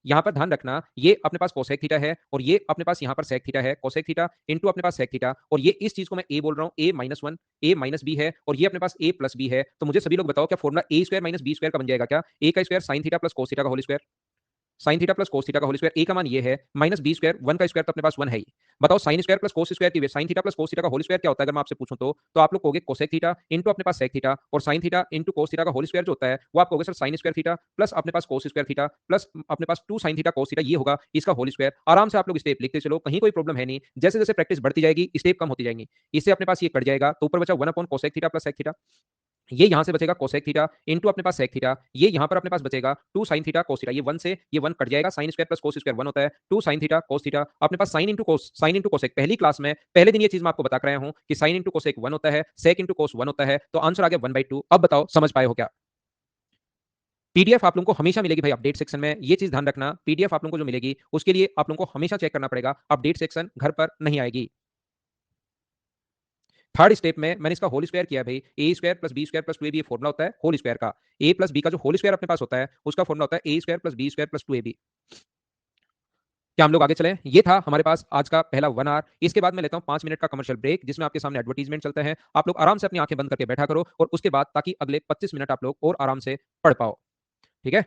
यहाँ पर ध्यान रखना, ये अपने पास कोसेक थीटा है और ये अपने पास यहाँ पर सेक थीटा है, कोसेक थीटा इंटू अपने पास सेक थीटा, और ये इस चीज को मैं ए बोल रहा हूँ, a -1 a -b है और ये अपने पास a + b है। तो मुझे सभी लोग बताओ क्या फॉर्मूला a² - b² का बन जाएगा क्या? a का square sin theta plus cos theta का whole square. Sine theta plus cos theta का होल स्क्वायर, ए का मान ये है, माइनस बी स्क्वायर, 1 का स्क्वायर तो अपने पास 1 है ही। बताओ sine square plus cos square की sine theta plus cos theta का होल स्क्वायर क्या होता है? अगर मैं आपसे पूछूं तो आप लोग कहोगे कोसेक थीटा इंटू अपने पास सेक थीटा, और sine theta into cos theta का होल स्क्वायर जो होता है वो आप कहोगे sir sign square theta plus अपने पास कोस स्क्वायर थीटा प्लस अपने पास 2 साइन थीटा कोस थीटा, ये होगा इसका होल स्क्वायर। आराम से आप लोग स्टेप लिखते चलो, कहीं कोई प्रॉब्लम है नहीं। जैसे जैसे प्रैक्टिस बढ़ती जाएगी स्टेप कम होती जाएंगी। इससे अपने पास ये कट जाएगा तो ऊपर बचा 1 upon cosec theta plus sec theta. ये यहां से बचेगा कोसेक थीटा इंटू अपने पास सेक थीटा, ये यहां पर अपने पास बचेगा 2 साइन थीटा कोस थीटा। ये 1 से ये 1 कट जाएगा, sine square plus cos square 1 होता है, 2 साइन थीटा कोस थीटा। अपने पास sine into cos, sine into cosec, पहली क्लास में पहले दिन ये चीज मैं आपको बता कर आया हूं कि साइन इंटू कोसेक 1 होता है, सेक इंटू कोस 1 होता है, तो आंसर आ गया 1/2। अब बताओ समझ पाए हो क्या? पीडीएफ आप लोगों को हमेशा मिलेगी भाई अपडेट सेक्शन में, ये चीज ध्यान रखना। पीडीएफ आप लोगों को जो मिलेगी उसके लिए आप लोगों को हमेशा चेक करना पड़ेगा, अपडेट सेक्शन घर पर नहीं आएगी। थर्ड स्टेप में मैंने इसका होल स्क्वायर किया भाई, a square plus b square plus 2ab, ये फॉर्मूला होता है होल स्क्वायर का। ए प्लस बी का जो होल स्क्वायर अपने पास होता है उसका फॉर्मूला होता है a square plus b square plus 2ab। क्या हम लोग आगे चलें? ये था हमारे पास आज का पहला 1 आवर। इसके बाद मैं लेता हूं 5 मिनट का कमर्शियल ब्रेक, जिसमें आपके सामने एडवर्टीजमेंट चलते हैं। आप लोग आराम से अपनी आंखें बंद करके बैठा करो, और उसके बाद ताकि अगले 25 मिनट आप लोग और आराम से पढ़ पाओ। ठीक है?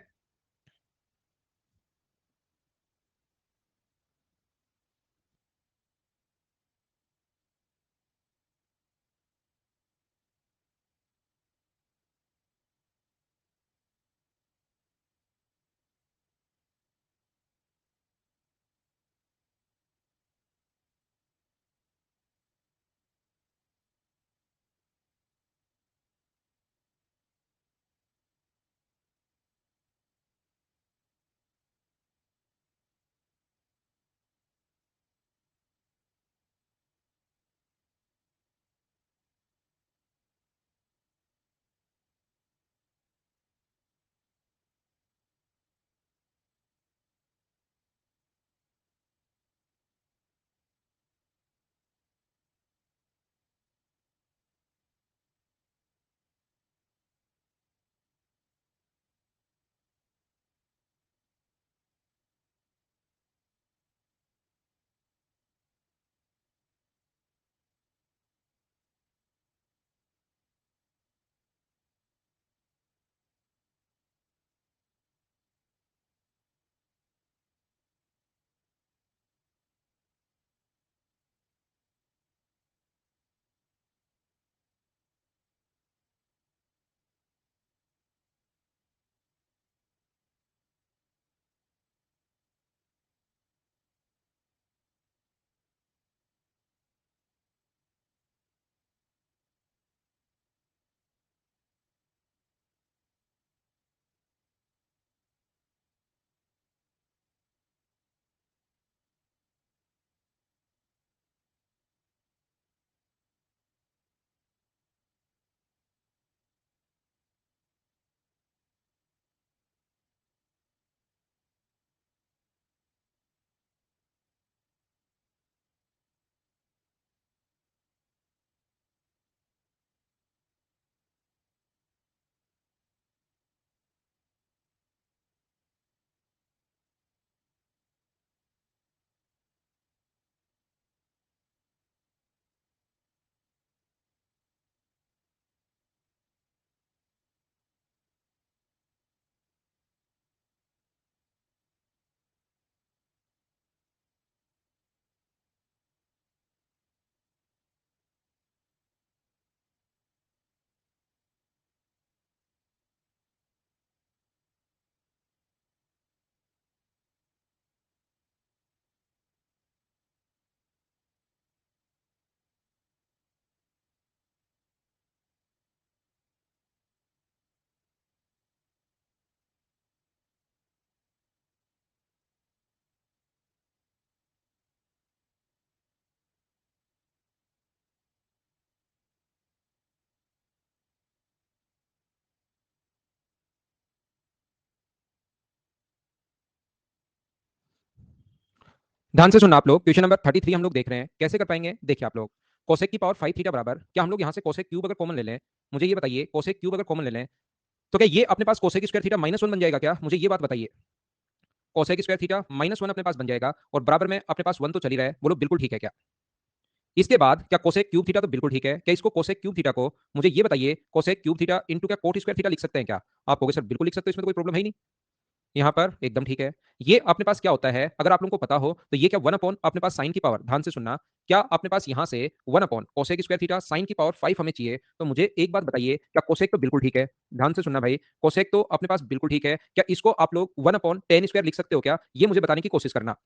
ध्यान से सुनना आप लोग, क्वेश्चन नंबर 33 हम लोग देख रहे हैं। कैसे कर पाएंगे? देखिए आप लोग, कोसेक की पावर 5 थीटा बराबर, क्या हम लोग यहाँ से कोसेक क्यूब अगर कॉमन ले लें, मुझे ये बताइए, कोसेक क्यूब अगर कॉमन ले लें तो क्या ये अपने पास कोसेक स्क्वायर थीटा -1 बन जाएगा क्या? मुझे ये बात बताइए। कोसेक स्क्वायर थीटा -1 अपने पास बन जाएगा, और बराबर में अपने पास 1 तो चल ही रहा है। बोलो बिल्कुल ठीक है क्या? इसके बाद क्या कोसेक क्यूब थीटा तो बिल्कुल ठीक है, क्या इसको कोसेक क्यूब थीटा को, मुझे ये बताइए, कोसेक क्यूब थीटा इंटू क्या कोट स्क्वायर थीटा लिख सकते हैं क्या? आप कहोगे सर बिल्कुल लिख सकते हो, इसमें तो कोई प्रॉब्लम है ही नहीं। यहाँ पर एकदम ठीक है। ये अपने पास क्या होता है, अगर आप लोगों को पता हो, तो ये क्या 1 अपॉन अपने पास साइन की पावर, ध्यान से सुनना, क्या अपने पास यहाँ से 1 upon cosec square theta sine की पावर 5 हमें चाहिए, तो मुझे एक बात बताइए, क्या कोसेक तो बिल्कुल ठीक है? ध्यान से सुनना भाई, कोसेक तो अपने पास बिल्कुल ठीक है। क्या इसको आप लोग 1 अपॉन tan स्क्वायर लिख सकते हो क्या? ये मुझे बताने की कोशिश करना।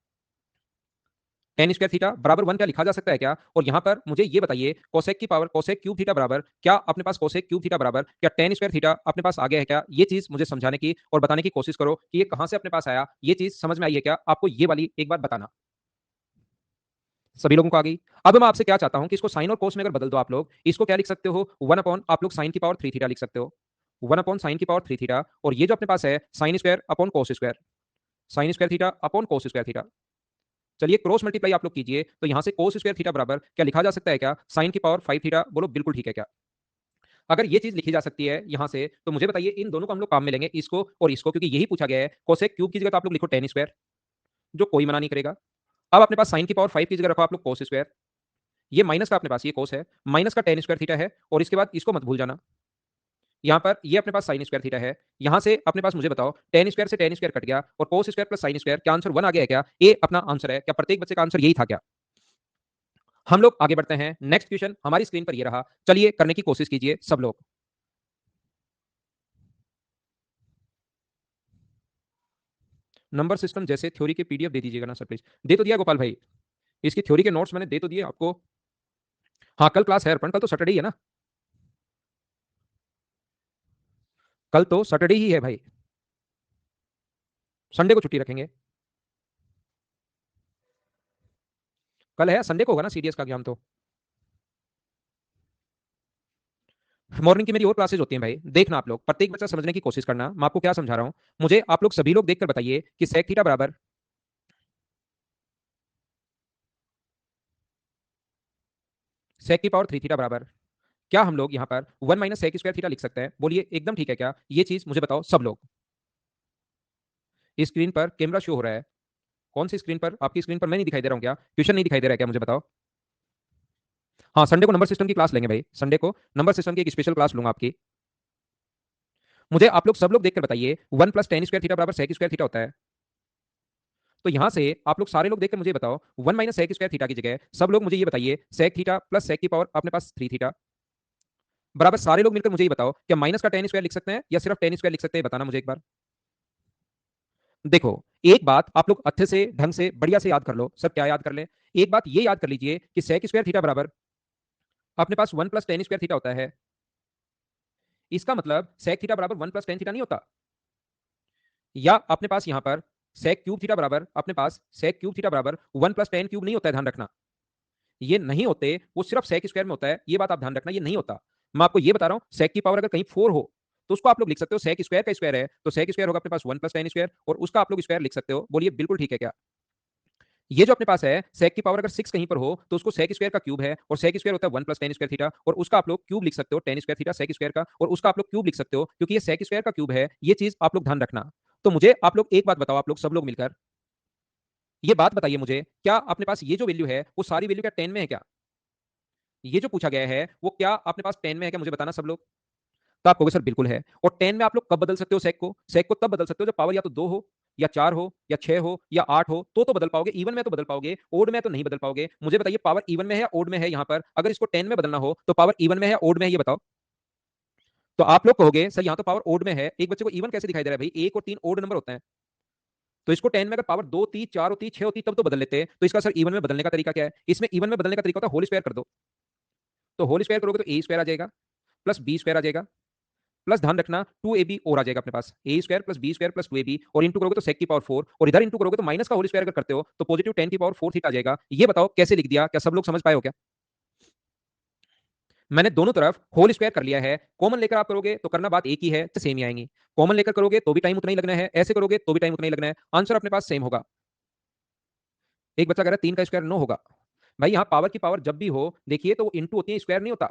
tan स्क्वायर थीटा बराबर 1 क्या लिखा जा सकता है क्या? और यहाँ पर मुझे ये बताइए, कोसेक की पावर कोसेक क्यूब थीटा बराबर क्या अपने पास कोसेक क्यूब थीटा बराबर क्या tan स्क्वायर थीटा अपने पास आ गया है क्या? ये चीज़ मुझे समझाने की और बताने की कोशिश करो कि ये कहाँ से अपने पास आया? ये चीज़ समझ में आई है क्या? आपको ये वाली एक बात बताना। सभी लोगों को आ गई। अब मैं आपसे क्या चाहता हूँ कि इसको साइन और कोस में अगर बदल दो आप लोग, इसको क्या लिख सकते हो? 1 अपॉन आप लोग साइन की पावर 3 थीटा लिख सकते हो। 1 अपॉन साइन की पावर 3 थीटा, और ये जो अपने पास है sine square upon cos square, sine square theta upon कोस स्क्वायर थीटा। चलिए क्रॉस मल्टीप्लाई आप लोग कीजिए, तो यहाँ से कोस स्क्वायर थीटा बराबर क्या लिखा जा सकता है क्या? साइन की पावर 5 थीटा। बोलो बिल्कुल ठीक है क्या? अगर ये चीज़ लिखी जा सकती है यहाँ से, तो मुझे बताइए इन दोनों को हम लोग काम में लेंगे, इसको और इसको, क्योंकि यही पूछा गया है। कोसेक क्यूब की जगह तो आप लोग लिखो tan स्क्वायर, जो कोई मना नहीं करेगा। अब अपने पास साइन की पावर 5 की जगह रखो आप लोग कोस स्क्वायर। ये माइनस का अपने पास ये कोस है, माइनस का tan स्क्वायर थीटा है, और इसके बाद इसको मत भूल जाना। यहाँ पर ये अपने पास साइन स्क्वायर थीटा है। यहाँ से अपने पास मुझे बताओ tan स्क्वायर से tan स्क्वायर कट गया, और cos square plus sine square, क्या आंसर 1 आ गया है क्या? ये अपना आंसर है क्या? प्रत्येक बच्चे का आंसर यही था क्या? हम लोग आगे बढ़ते हैं। नेक्स्ट क्वेश्चन हमारी स्क्रीन पर ये रहा, चलिए करने की कोशिश कीजिए सब लोग। नंबर सिस्टम जैसे थ्योरी के पीडीएफ दे दीजिएगा ना सर प्लीज। दे तो दिया गोपाल भाई, इसकी थ्योरी के नोट्स मैंने दे तो दिए आपको। हाँ कल क्लास है अर्पण, कल तो सैटरडे ही है ना। कल तो सैटरडे ही है भाई, संडे को छुट्टी रखेंगे। कल है, संडे को होगा ना सीडीएस का एग्जाम तो। मॉर्निंग की मेरी और क्लासेज होती हैं भाई, देखना आप लोग, प्रत्येक बच्चा समझने की कोशिश करना। मैं आपको क्या समझा रहा हूं, मुझे आप लोग सभी लोग देखकर बताइए कि sec थीटा बराबर sec की पावर 3 थीटा बराबर क्या हम लोग यहां पर 1 माइनस sec स्क्वायर थीटा लिख सकते हैं? बोलिए एकदम ठीक है क्या? ये चीज मुझे बताओ सब लोग। स्क्रीन पर कैमरा शो हो रहा है। कौन सी स्क्रीन पर? आपकी स्क्रीन पर मैं नहीं दिखाई दे रहा हूं क्या? क्वेश्चन नहीं दिखाई दे रहा है क्या? मुझे बताओ। हाँ संडे को नंबर सिस्टम की क्लास लेंगे भाई, संडे को नंबर सिस्टम की एक स्पेशल क्लास लूंगा आपकी। मुझे आप लोग सब लोग देखकर बताइए 1 प्लस टेन स्क्वायर थीटा बराबर सेक स्क्वायर थीटा होता है। तो यहां से आप लोग सारे लोग देखकर मुझे बताओ 1 माइनस सेक स्क्वायर थीटा की जगह सब लोग मुझे ये बताइए सेक थीटा प्लस सेक की पावर अपने पास 3 थीटा बराबर, सारे लोग मिलकर मुझे ये बताओ क्या माइनस का टेन स्क्वायर लिख सकते हैं या सिर्फ टेन स्क्वायर लिख सकते हैं? बताना मुझे एक बार। देखो एक बात आप लोग अच्छे से ढंग से बढ़िया से याद कर लो। सब क्या याद कर ले? एक बात ये याद कर लीजिए कि सेक स्क्वायर थीटा बराबर अपने पास 1 प्लस टेन स्क्वायर थीटा होता है। इसका मतलब सेक थीटा बराबर 1 प्लस टेन थीटा नहीं होता? या अपने पास यहां पर सेक क्यूब थीटा बराबर अपने पास सेक क्यूब थीटा बराबर 1 प्लस टेन क्यूब नहीं होता है? ध्यान रखना, ये नहीं होते, वो सिर्फ सेक स्क्वायर में होता है। ये बात आप ध्यान रखना, ये नहीं होता। मैं आपको ये बता रहा हूं, सेक की पावर अगर कहीं 4 हो तो उसको आप लोग लिख सकते हो सेक स्क्वायर का स्क्वायर है, तो सेक स्क्वायर होगा अपने पास 1 प्लस टेन स्क्वायर, और उसका आप लोग स्क्वायर लिख सकते हो। बोलिए बिल्कुल ठीक है क्या? ये जो अपने पास है सेक की पावर अगर 6 कहीं पर हो तो उसको सेक स्क्वायर का क्यूब है, और सेक स्क्वायर होता है 1 प्लस टेन स्क्वायर थीटा, और उसका आप लोग क्यूब लिख सकते हो tan square theta sec square का, और उसका आप लोग क्यूब लिख सकते हो क्योंकि ये सेक स्क्वायर का क्यूब है। ये चीज आप लोग ध्यान रखना। तो मुझे आप लोग एक बात बताओ, आप लोग सब लोग मिलकर ये बात बताइए मुझे, क्या अपने पास ये जो वैल्यू है वो सारी वैल्यू क्या 10 में है क्या? ये जो पूछा गया है वो क्या अपने पास 10 में है क्या? मुझे बताना सब लोग। तो आप कहोगे सर बिल्कुल है। और 10 में आप लोग कब बदल सकते हो सेक को? सेक को तब बदल सकते हो जब पावर या तो 2 हो या 4 हो या 6 हो या 8 हो, तो बदल पाओगे। इवन में तो बदल पाओगे, ओड में तो नहीं बदल पाओगे। मुझे बताइए पावर इवन में है या ओड में है? यहाँ पर अगर इसको 10 में बदलना हो तो पावर इवन में है या ओड में है? ये बताओ। तो आप लोग कहोगे सर यहाँ तो पावर ओड में है, एक बच्चे को इवन कैसे दिखाई दे रहा है? भाई 1 और 3 ओड नंबर होते हैं, तो इसको 10 में अगर पावर 2 थी 4 होती 6 होती तब तो बदल लेते हैं। तो इसका सर इवन में बदलने का तरीका क्या है? इसमें इवन में बदलने का तरीका होता है होल स्क्वायर कर दो। तो होल स्क्वायर करोगे तो ए स्क्वायर आ जाएगा, प्लस बी स्क्वायर आ जाएगा, प्लस ध्यान रखना 2ab और आ जाएगा अपने पास, a square plus b square plus 2ab, और इंटू करोगे तो सेक की पावर 4, और इधर इंटू करोगे तो माइनस का होल स्क्वायर अगर करते हो तो पॉजिटिव 10 की पावर 4 थीटा आ जाएगा। ये बताओ कैसे लिख दिया? क्या सब लोग समझ पाए हो क्या? मैंने दोनों तरफ होल स्क्वायर कर लिया है। कॉमन लेकर आप करोगे तो करना बात एक ही है, तो सेम ही आएंगी। कॉमन लेकर करोगे तो भी टाइम उतना ही लगना है, ऐसे करोगे तो भी टाइम उतना ही लगना है, आंसर अपने पास सेम होगा। एक बच्चा कह रहा है 3 का स्क्वायर 9 होगा। भाई यहाँ पावर की पावर जब भी हो देखिए तो वो इंटू होती है, स्क्वायर नहीं होता।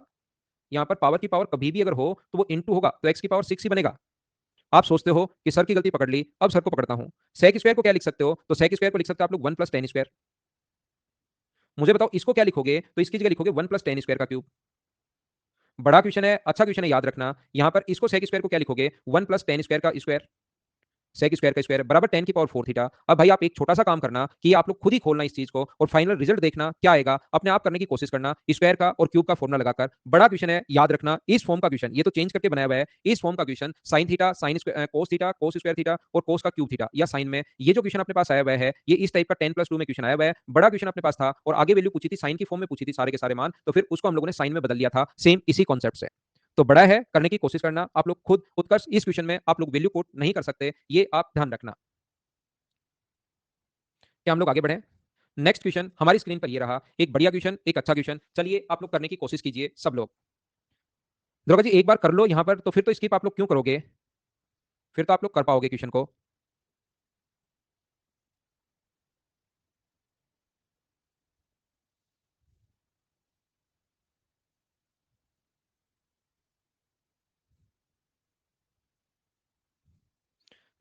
यहाँ पर पावर की पावर कभी भी अगर हो तो वो इंटू होगा, तो एक्स की पावर 6 ही बनेगा। आप सोचते हो कि सर की गलती पकड़ ली, अब सर को पकड़ता हूं। सेक स्क्वायर को क्या लिख सकते हो? तो सेक स्क्वायर को लिख सकते हो आप लोग 1 प्लस टेन स्क्वायर। मुझे बताओ इसको क्या लिखोगे? तो इसकी जगह लिखोगे 1 प्लस टेन स्क्वायर का क्यूब। बड़ा क्वेश्चन है, अच्छा क्वेश्चन है, याद रखना। यहां पर इसको सेक स्क्वायर को क्या लिखोगे? 1 प्लस टेन स्क्वायर का स्क्वायर। सेक स्क्वायर का स्क्वायर बराबर 10 की पावर 4 थीटा। अब भाई आप एक छोटा सा काम करना कि आप लोग खुद ही खोलना इस चीज को और फाइनल रिजल्ट देखना क्या आएगा, अपने आप करने की कोशिश करना। स्क्वायर का और क्यूब का फॉर्मुला लगाकर बड़ा क्वेश्चन है, याद रखना इस फॉर्म का क्वेश्चन, ये तो चेंज करके बनाया हुआ है, इस फॉर्म का question sine theta, sine cos theta, कोस स्क्वायर थीटा और कोस का क्यूब थीटा या साइन में, ये जो क्वेश्चन अपने पास आया हुआ है ये इस टाइप का 10+2 में क्वेश्चन आया हुआ है। बड़ा क्वेश्चन अपने पास था और आगे वैल्यू पूछी थी साइन की फॉर्म में पूछी थी सारे के सारे मान, तो फिर उसको हम लोगों ने साइन में बदल लिया था सेम इसी कॉन्सेप्ट से। तो बड़ा है, करने की कोशिश करना। आप लोग खुद उत्कर्ष इस क्वेश्चन में आप लोग वैल्यू कोट नहीं कर सकते, ये आप ध्यान रखना। क्या हम लोग आगे बढ़े? नेक्स्ट क्वेश्चन हमारी स्क्रीन पर ये रहा, एक बढ़िया क्वेश्चन, एक अच्छा क्वेश्चन। चलिए आप लोग करने की कोशिश कीजिए सब लोग। दुर्गा जी एक बार कर लो यहां पर, तो फिर तो स्किप आप लोग क्यों करोगे? फिर तो आप लोग कर पाओगे क्वेश्चन को।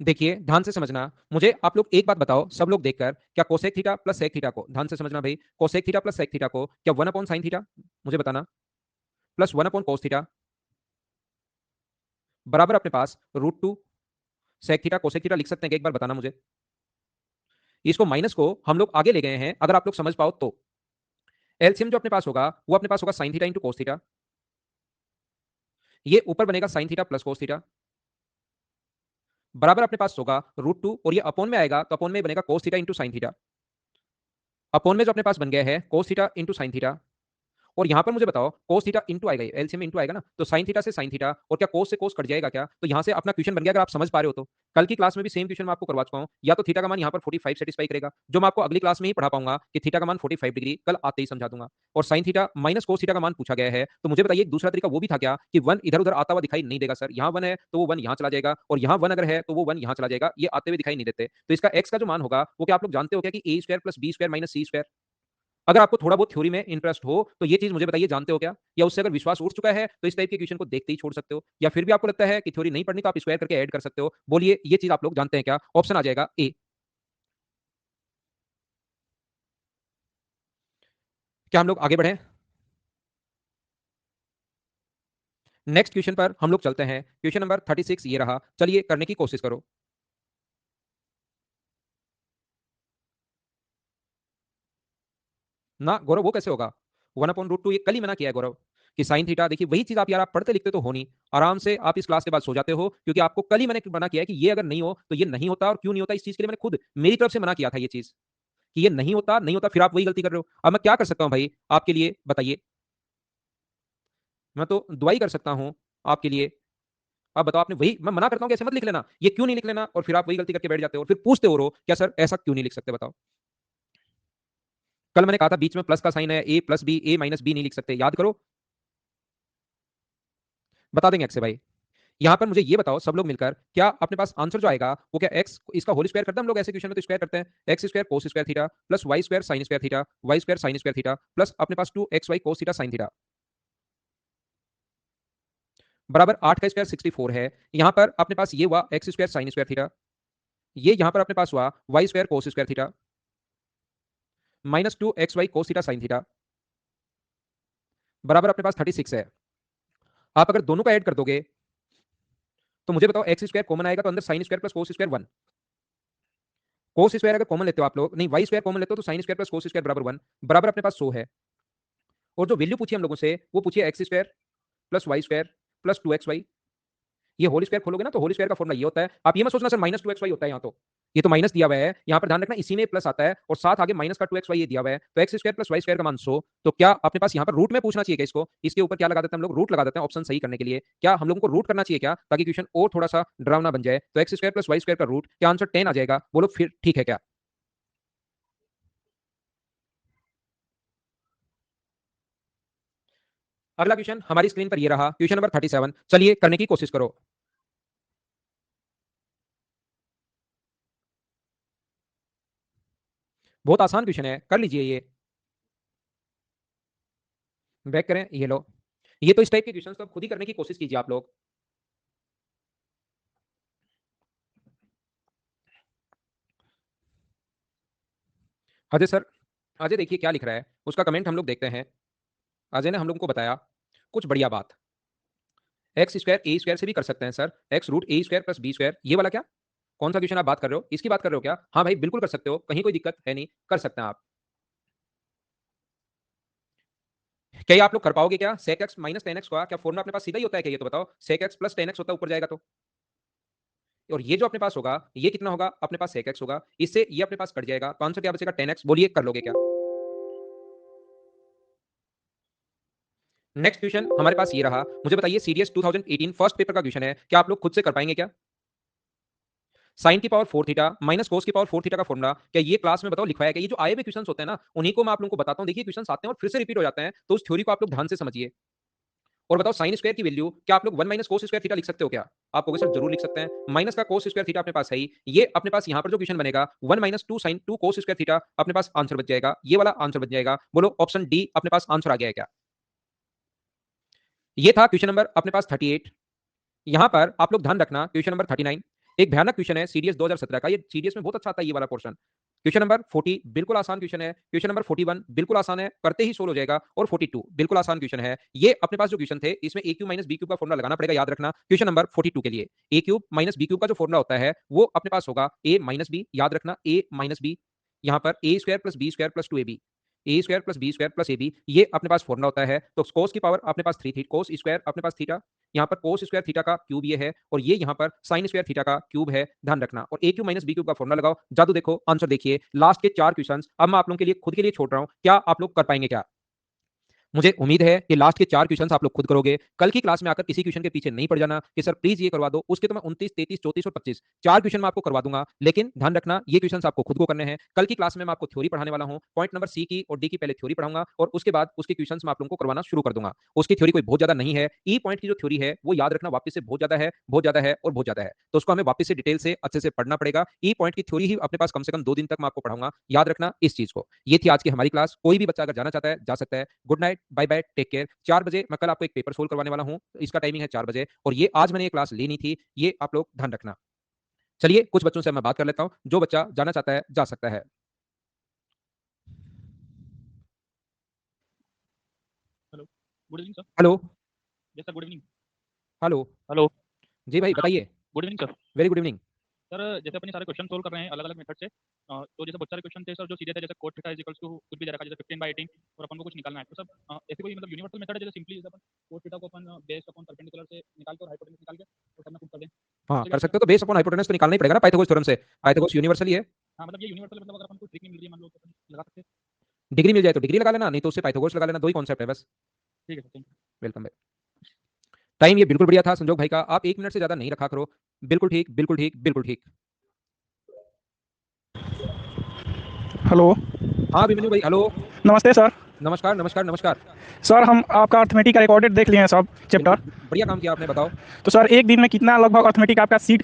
देखिए ध्यान से समझना, मुझे आप लोग एक बात बताओ सब लोग देखकर, क्या cosec theta plus sec theta को, ध्यान से समझना भाई, cosec theta plus sec theta को क्या 1/sin थीटा, मुझे बताना, प्लस 1/cos थीटा बराबर अपने पास √2 सेक थीटा कोसेक थीटा लिख सकते हैं क्या? एक बार बताना मुझे। इसको माइनस को हम लोग आगे ले गए हैं, अगर आप लोग समझ पाओ तो। एलसीएम जो अपने पास होगा वो अपने पास होगा sine theta into cos theta, ये ऊपर बनेगा sign theta plus cos theta बराबर अपने पास होगा √2 और ये अपॉन में आएगा तो अपॉन में बनेगा cos theta into sine theta. Upon में जो अपने पास बन गया है cos theta into sine theta, और यहां पर मुझे बताओ कोस थीटा इंटू आएगा, एलसीएम में इंटू आएगा ना, तो साइन थीटा से साइन थीटा, और क्या कोस से कोस कट जाएगा क्या? तो यहां से अपना क्वेश्चन बन गया, अगर आप समझ पा रहे हो तो। कल की क्लास में भी सेम क्वेश्चन मैं आपको करवा चुका हूं, या तो थीटा का मान यहां पर 45 सेटिस्फाई करेगा, जो मैं आपको अगली क्लास में ही पढ़ा पाऊंगा कि थीटा का मान 45 डिग्री, कल आते ही समझा दूंगा। और sine theta minus cos theta का मान पूछा गया है, तो मुझे बताइए एक दूसरा तरीका वो भी था क्या कि वन इधर उधर आता हुआ दिखाई नहीं देगा? सर यहाँ वन है तो वो वन यहाँ चला जाएगा, और यहाँ वन अगर है तो वो वन यहाँ चला जाएगा, ये आते हुए दिखाई नहीं देते। तो इसका एक्स का जो मान होगा वो क्या आप लोग जानते हो क्या कि a square plus b square minus c square? अगर आपको थोड़ा बहुत थ्योरी में इंटरेस्ट हो तो ये चीज मुझे बताइए, जानते हो क्या? या उससे अगर विश्वास उठ चुका है तो इस टाइप के क्वेश्चन को देखते ही छोड़ सकते हो, या फिर भी आपको लगता है कि थ्योरी नहीं पढ़नी तो आप स्क्वायर करके ऐड कर सकते हो? बोलिए ये चीज आप लोग जानते हैं क्या? ऑप्शन आ जाएगा ए। क्या हम लोग आगे बढ़े? नेक्स्ट क्वेश्चन पर हम लोग चलते हैं। क्वेश्चन नंबर 36 ये रहा, चलिए करने की कोशिश करो। ना गौरव, वो कैसे होगा? 1/√2 ये कल ही मना किया है गौरव, कि साइन थीटा, देखिए वही चीज आप यार आप पढ़ते लिखते तो हो नहीं, आराम से आप इस क्लास के बाद सो जाते हो, क्योंकि आपको कल ही मैंने मना किया है कि ये अगर नहीं हो तो ये नहीं होता, और क्यों नहीं होता इस चीज के लिए मैंने खुद मेरी तरफ से मना किया था ये चीज, कि ये नहीं होता नहीं होता, फिर आप वही गलती कर रहे हो। अब मैं क्या कर सकता हूं भाई आपके लिए बताइए? मैं तो दुआ ही कर सकता हूं आपके लिए। आप बताओ, आपने वही मैं मना करता हूं कि ऐसे मत लिख लेना, ये क्यों नहीं लिख लेना, और फिर आप वही गलती करके बैठ जाते हो और फिर पूछते हो क्या सर ऐसा क्यों नहीं लिख सकते बताओ? कल मैंने कहा था बीच में प्लस का साइन है, ए प्लस बी, ए माइनस बी नहीं लिख सकते, याद करो। बता देंगे एक्स से भाई। यहां पर मुझे ये बताओ सब लोग मिलकर, क्या अपने पास आंसर जो आएगा वो क्या एक्स इसका होल स्क्वायर करते हैं हम लोग ऐसे क्वेश्चन में, तो स्क्वायर करते हैं, x square cos square theta plus y square sine square theta, y square sine square theta plus अपने पास 2xy cos theta sine theta बराबर 8 का स्क्वायर 64 है। यहां पर अपने पास ये हुआ x square sine square theta, ये यहां पर अपने पास हुआ y square cos square theta minus 2xy cos theta sine theta बराबर अपने पास 36 है। आप अगर दोनों का ऐड कर दोगे तो मुझे बताओ एक्स स्क्वायर कॉमन आएगा तो अंदर sign square plus cos square 1, cos square अगर कॉमन लेते हो आप लोग, नहीं वाई स्क्वायर कॉमन लेते हो तो sine square plus cos square बराबर 1 बराबर अपने पास 100 है। और जो वैल्यू पूछी हम लोगों से वो पूछिए x square plus y square plus 2xy, ये होल स्क्वायर खोलोगे ना तो होल स्क्वायर का फॉर्मूला ये होता है, आप ये मत सोचना सर -2xy होता है यहाँ तो, ये तो माइनस दिया हुआ है, यहाँ पर ध्यान रखना इसी में प्लस आता है और साथ आगे माइनस का 2xy ये दिया हुआ है, तो x square plus y square का मान 100। तो क्या अपने पास यहाँ पर रूट में पूछना चाहिए क्या इसको? इसके ऊपर क्या लगा देते हैं हम लोग? रूट लगा देते हैं ऑप्शन सही करने के लिए। क्या हम लोगों को रूट करना चाहिए क्या, ताकि क्वेश्चन और थोड़ा सा डरावना बन जाए? तो x square plus y square का रूट, क्या आंसर 10 आ जाएगा? बोलो फिर ठीक है क्या? अगला क्वेश्चन हमारी स्क्रीन पर ये रहा, क्वेश्चन नंबर 37, चलिए करने की कोशिश करो। बहुत आसान क्वेश्चन है, कर लीजिए ये। बैक करें, ये लो। ये तो इस टाइप के क्वेश्चंस तो खुद ही करने की कोशिश कीजिए आप लोग। अजय सर, अजय देखिए क्या लिख रहा है, उसका कमेंट हम लोग देखते हैं। अजय ने हम लोगों को बताया कुछ बढ़िया बात, एक्स स्क्वायर ए स्क्वायर से भी कर सकते हैं सर, एक्स रूट ए स्क्वायर प्लस बी स्क्वायर, ये वाला क्या कौन सा क्वेश्चन आप बात कर रहे हो? इसकी बात कर रहे हो क्या? हाँ भाई, बिल्कुल कर सकते हो, कहीं कोई दिक्कत है नहीं, कर सकते हैं आप। क्या ये आप लोग कर पाओगे क्या? sec x minus tan x का क्या फॉर्मूला अपने पास सीधा ही होता है क्या? ये तो बताओ। sec x plus tan x होता है ऊपर जाएगा तो। और ये जो अपने पास होगा, ये कितना होगा? अपने पास sec x होगा, इससे ये अपने पास कट जाएगा, तो आंसर क्या बचेगा? tan x। बोलिए, कर लोगे क्या? नेक्स्ट क्वेश्चन हमारे पास ये रहा। मुझे बताइए, सीडीएस 2018 फर्स्ट पेपर का क्वेश्चन है, क्या आप लोग खुद से कर पाएंगे क्या? साइन की पावर 4 थीटा माइनस कोस की पावर 4 थीटा का फॉर्मूला क्या ये क्लास में बताओ लिखवाया गया? ये जो आए हुए क्वेश्चंस होते हैं ना, उन्हीं को मैं आप लोगों को बताता हूं। देखिए, क्वेश्चंस आते हैं और फिर से रिपीट हो जाते हैं, तो उस थ्योरी को आप लोग ध्यान से समझिए। और बताओ, साइन स्क्वायर की वैल्यू क्या आप लोग 1 माइनस कोस स्क्वायर थीटा लिख सकते हो क्या? आप कहोगे सर जरूर लिख सकते हैं। माइनस का कोस स्क्वायर थीटा अपने पास है ही, ये अपने पास यहां पर जो क्वेश्चन बनेगा 1 minus 2 sine 2 cos square theta अपने पास आंसर बच जाएगा, ये वाला आंसर बच जाएगा। बोलो ऑप्शन डी अपने पास आंसर आ गया है क्या? ये था क्वेश्चन नंबर अपने पास 38। यहां पर आप लोग ध्यान रखना, क्वेश्चन नंबर 39 एक भयानक क्वेश्चन है सीडीएस 2017 का। ये सीडीएस में बहुत अच्छा आता है ये वाला पोर्शन। क्वेश्चन नंबर 40 बिल्कुल आसान क्वेश्चन है। क्वेश्चन नंबर 41 बिल्कुल आसान है, करते ही सोल्व हो जाएगा। और 42 बिल्कुल आसान क्वेश्चन है। ये अपने पास जो क्वेश्चन थे, इसमें ए क्यूब माइनस बी क्यूब का फॉर्मूला लगाना पड़ेगा, याद रखना। क्वेश्चन नंबर 42 के लिए ए क्यूब माइनस बी क्यूब का जो फॉर्मूला होता है, वो अपने पास होगा ए माइनस बी, याद रखना ए माइनस बी। यहां पर a square plus b square plus 2ab, a square plus b square plus ab, ये अपने पास फॉर्मूला होता है। तो कोस की पावर अपने पास 3 थी, कोस स्क्वायर अपने पास थीटा, यहाँ पर कोस स्क्वायर थीटा का क्यूब ये है, और ये यहाँ पर साइन स्क्वायर थीटा का क्यूब है, ध्यान रखना। और ए क्यूब माइनस बी क्यूब का फॉर्मूला लगाओ, जादू देखो, आंसर देखिए। लास्ट के 4 क्वेश्चंस अब मैं आप लोगों के लिए खुद के लिए छोड़ रहा हूं, क्या आप लोग कर पाएंगे क्या? मुझे उम्मीद है कि लास्ट के 4 क्वेश्चंस आप लोग खुद करोगे। कल की क्लास में आकर किसी क्वेश्चन के पीछे नहीं पड़ जाना कि सर प्लीज ये करवा दो, उसके तो मैं 29, 33, 34 और 25 4 क्वेश्चन मैं आपको करवा दूंगा। लेकिन ध्यान रखना, ये क्वेश्चंस आपको खुद को करने हैं। कल की क्लास में मैं आपको थ्योरी पढ़ाने वाला हूं। पॉइंट नंबर सी की और डी की पहले थ्योरी पढ़ाऊंगा, और उसके बाद उसके क्वेश्चंस मैं आप लोगों को करवाना शुरू कर दूंगा। उसकी थ्योरी कोई बहुत ज्यादा नहीं है। ई पॉइंट की जो थ्योरी है, वो याद रखना वापस से बहुत ज्यादा है, बहुत ज्यादा है और बहुत ज्यादा है। तो उसको हमें वापस से डिटेल से अच्छे से पढ़ना पड़ेगा। ई पॉइंट की थ्योरी ही अपने पास कम से कम 2 दिन तक मैं आपको पढ़ाऊंगा, याद रखना इस चीज को। ये थी आज की हमारी क्लास। कोई भी बच्चा अगर जाना चाहता है जा सकता है। Good night, bye bye, take care. 4 बजे मैं कल आपको एक पेपर सोल्व करवाने वाला हूं, इसका टाइमिंग है 4 बजे, और ये आज मैंने ये क्लास लेनी थी, ये आप लोग ध्यान रखना। चलिए, कुछ बच्चों से मैं बात कर लेता हूं, जो बच्चा जाना चाहता है जा सकता है। Hello, good evening sir. Hello. Yes sir, good evening. Hello. Hello. जी भाई बताइए। Good evening sir. Very good evening. Sir जैसे अपने सारे क्वेश्चन सोल्व कर रहे हैं अलग अलग मेथड से, तो जैसे बहुत सारे क्वेश्चन थे सर जो सीधे थे, जैसे cot theta is equals to कुछ भी दे रखा है, जैसे 15/18, और अपन को कुछ निकालना है। तो सर ऐसे कोई मतलब यूनिवर्सल मेथड है जैसे सिंपली जैसे अपन कोट थीटा को अपन बेस अपॉन परपेंडिकुलर से निकाल के और हाइपोटेनस निकाल के और सब में पुट कर दें, हाँ उससे भी कर अच्छा है? सकते हो, तो बेस अपॉन हाइपोटेनस तो निकालना ही पड़ेगा ना पाइथागोरस थ्योरम से। हाँ मतलब पाइथागोरस यूनिवर्सल ही है। हाँ मतलब ये यूनिवर्सल मतलब अगर अपन को ट्रिक नहीं मिल रही है मान लो तो अपन लगा सकते हैं। डिग्री मिल जाए तो डिग्री लगा लेना, नहीं तो उससे पाइथागोरस लगा लेना, दो ही कॉन्सेप्ट है बस। ठीक है sir, thank you. Welcome back. Time ये बिल्कुल बढ़िया था संजोग भाई का, आप 1 मिनट से ज्यादा नहीं रखा करो। बिल्कुल ठीक, बिल्कुल ठीक, बिल्कुल ठीक। हेलो। हाँ अभिमन्यु भाई, हेलो। नमस्ते सर। नमस्कार नमस्कार नमस्कार। सर हम आपका अर्थमेटिक का रिकॉर्डेड देख लिए हैं सब चैप्टर। बिल्कुल बढ़िया काम किया आपने, बताओ। तो सर एक दिन में कितना लगभग अर्थमेटिक आपका सीट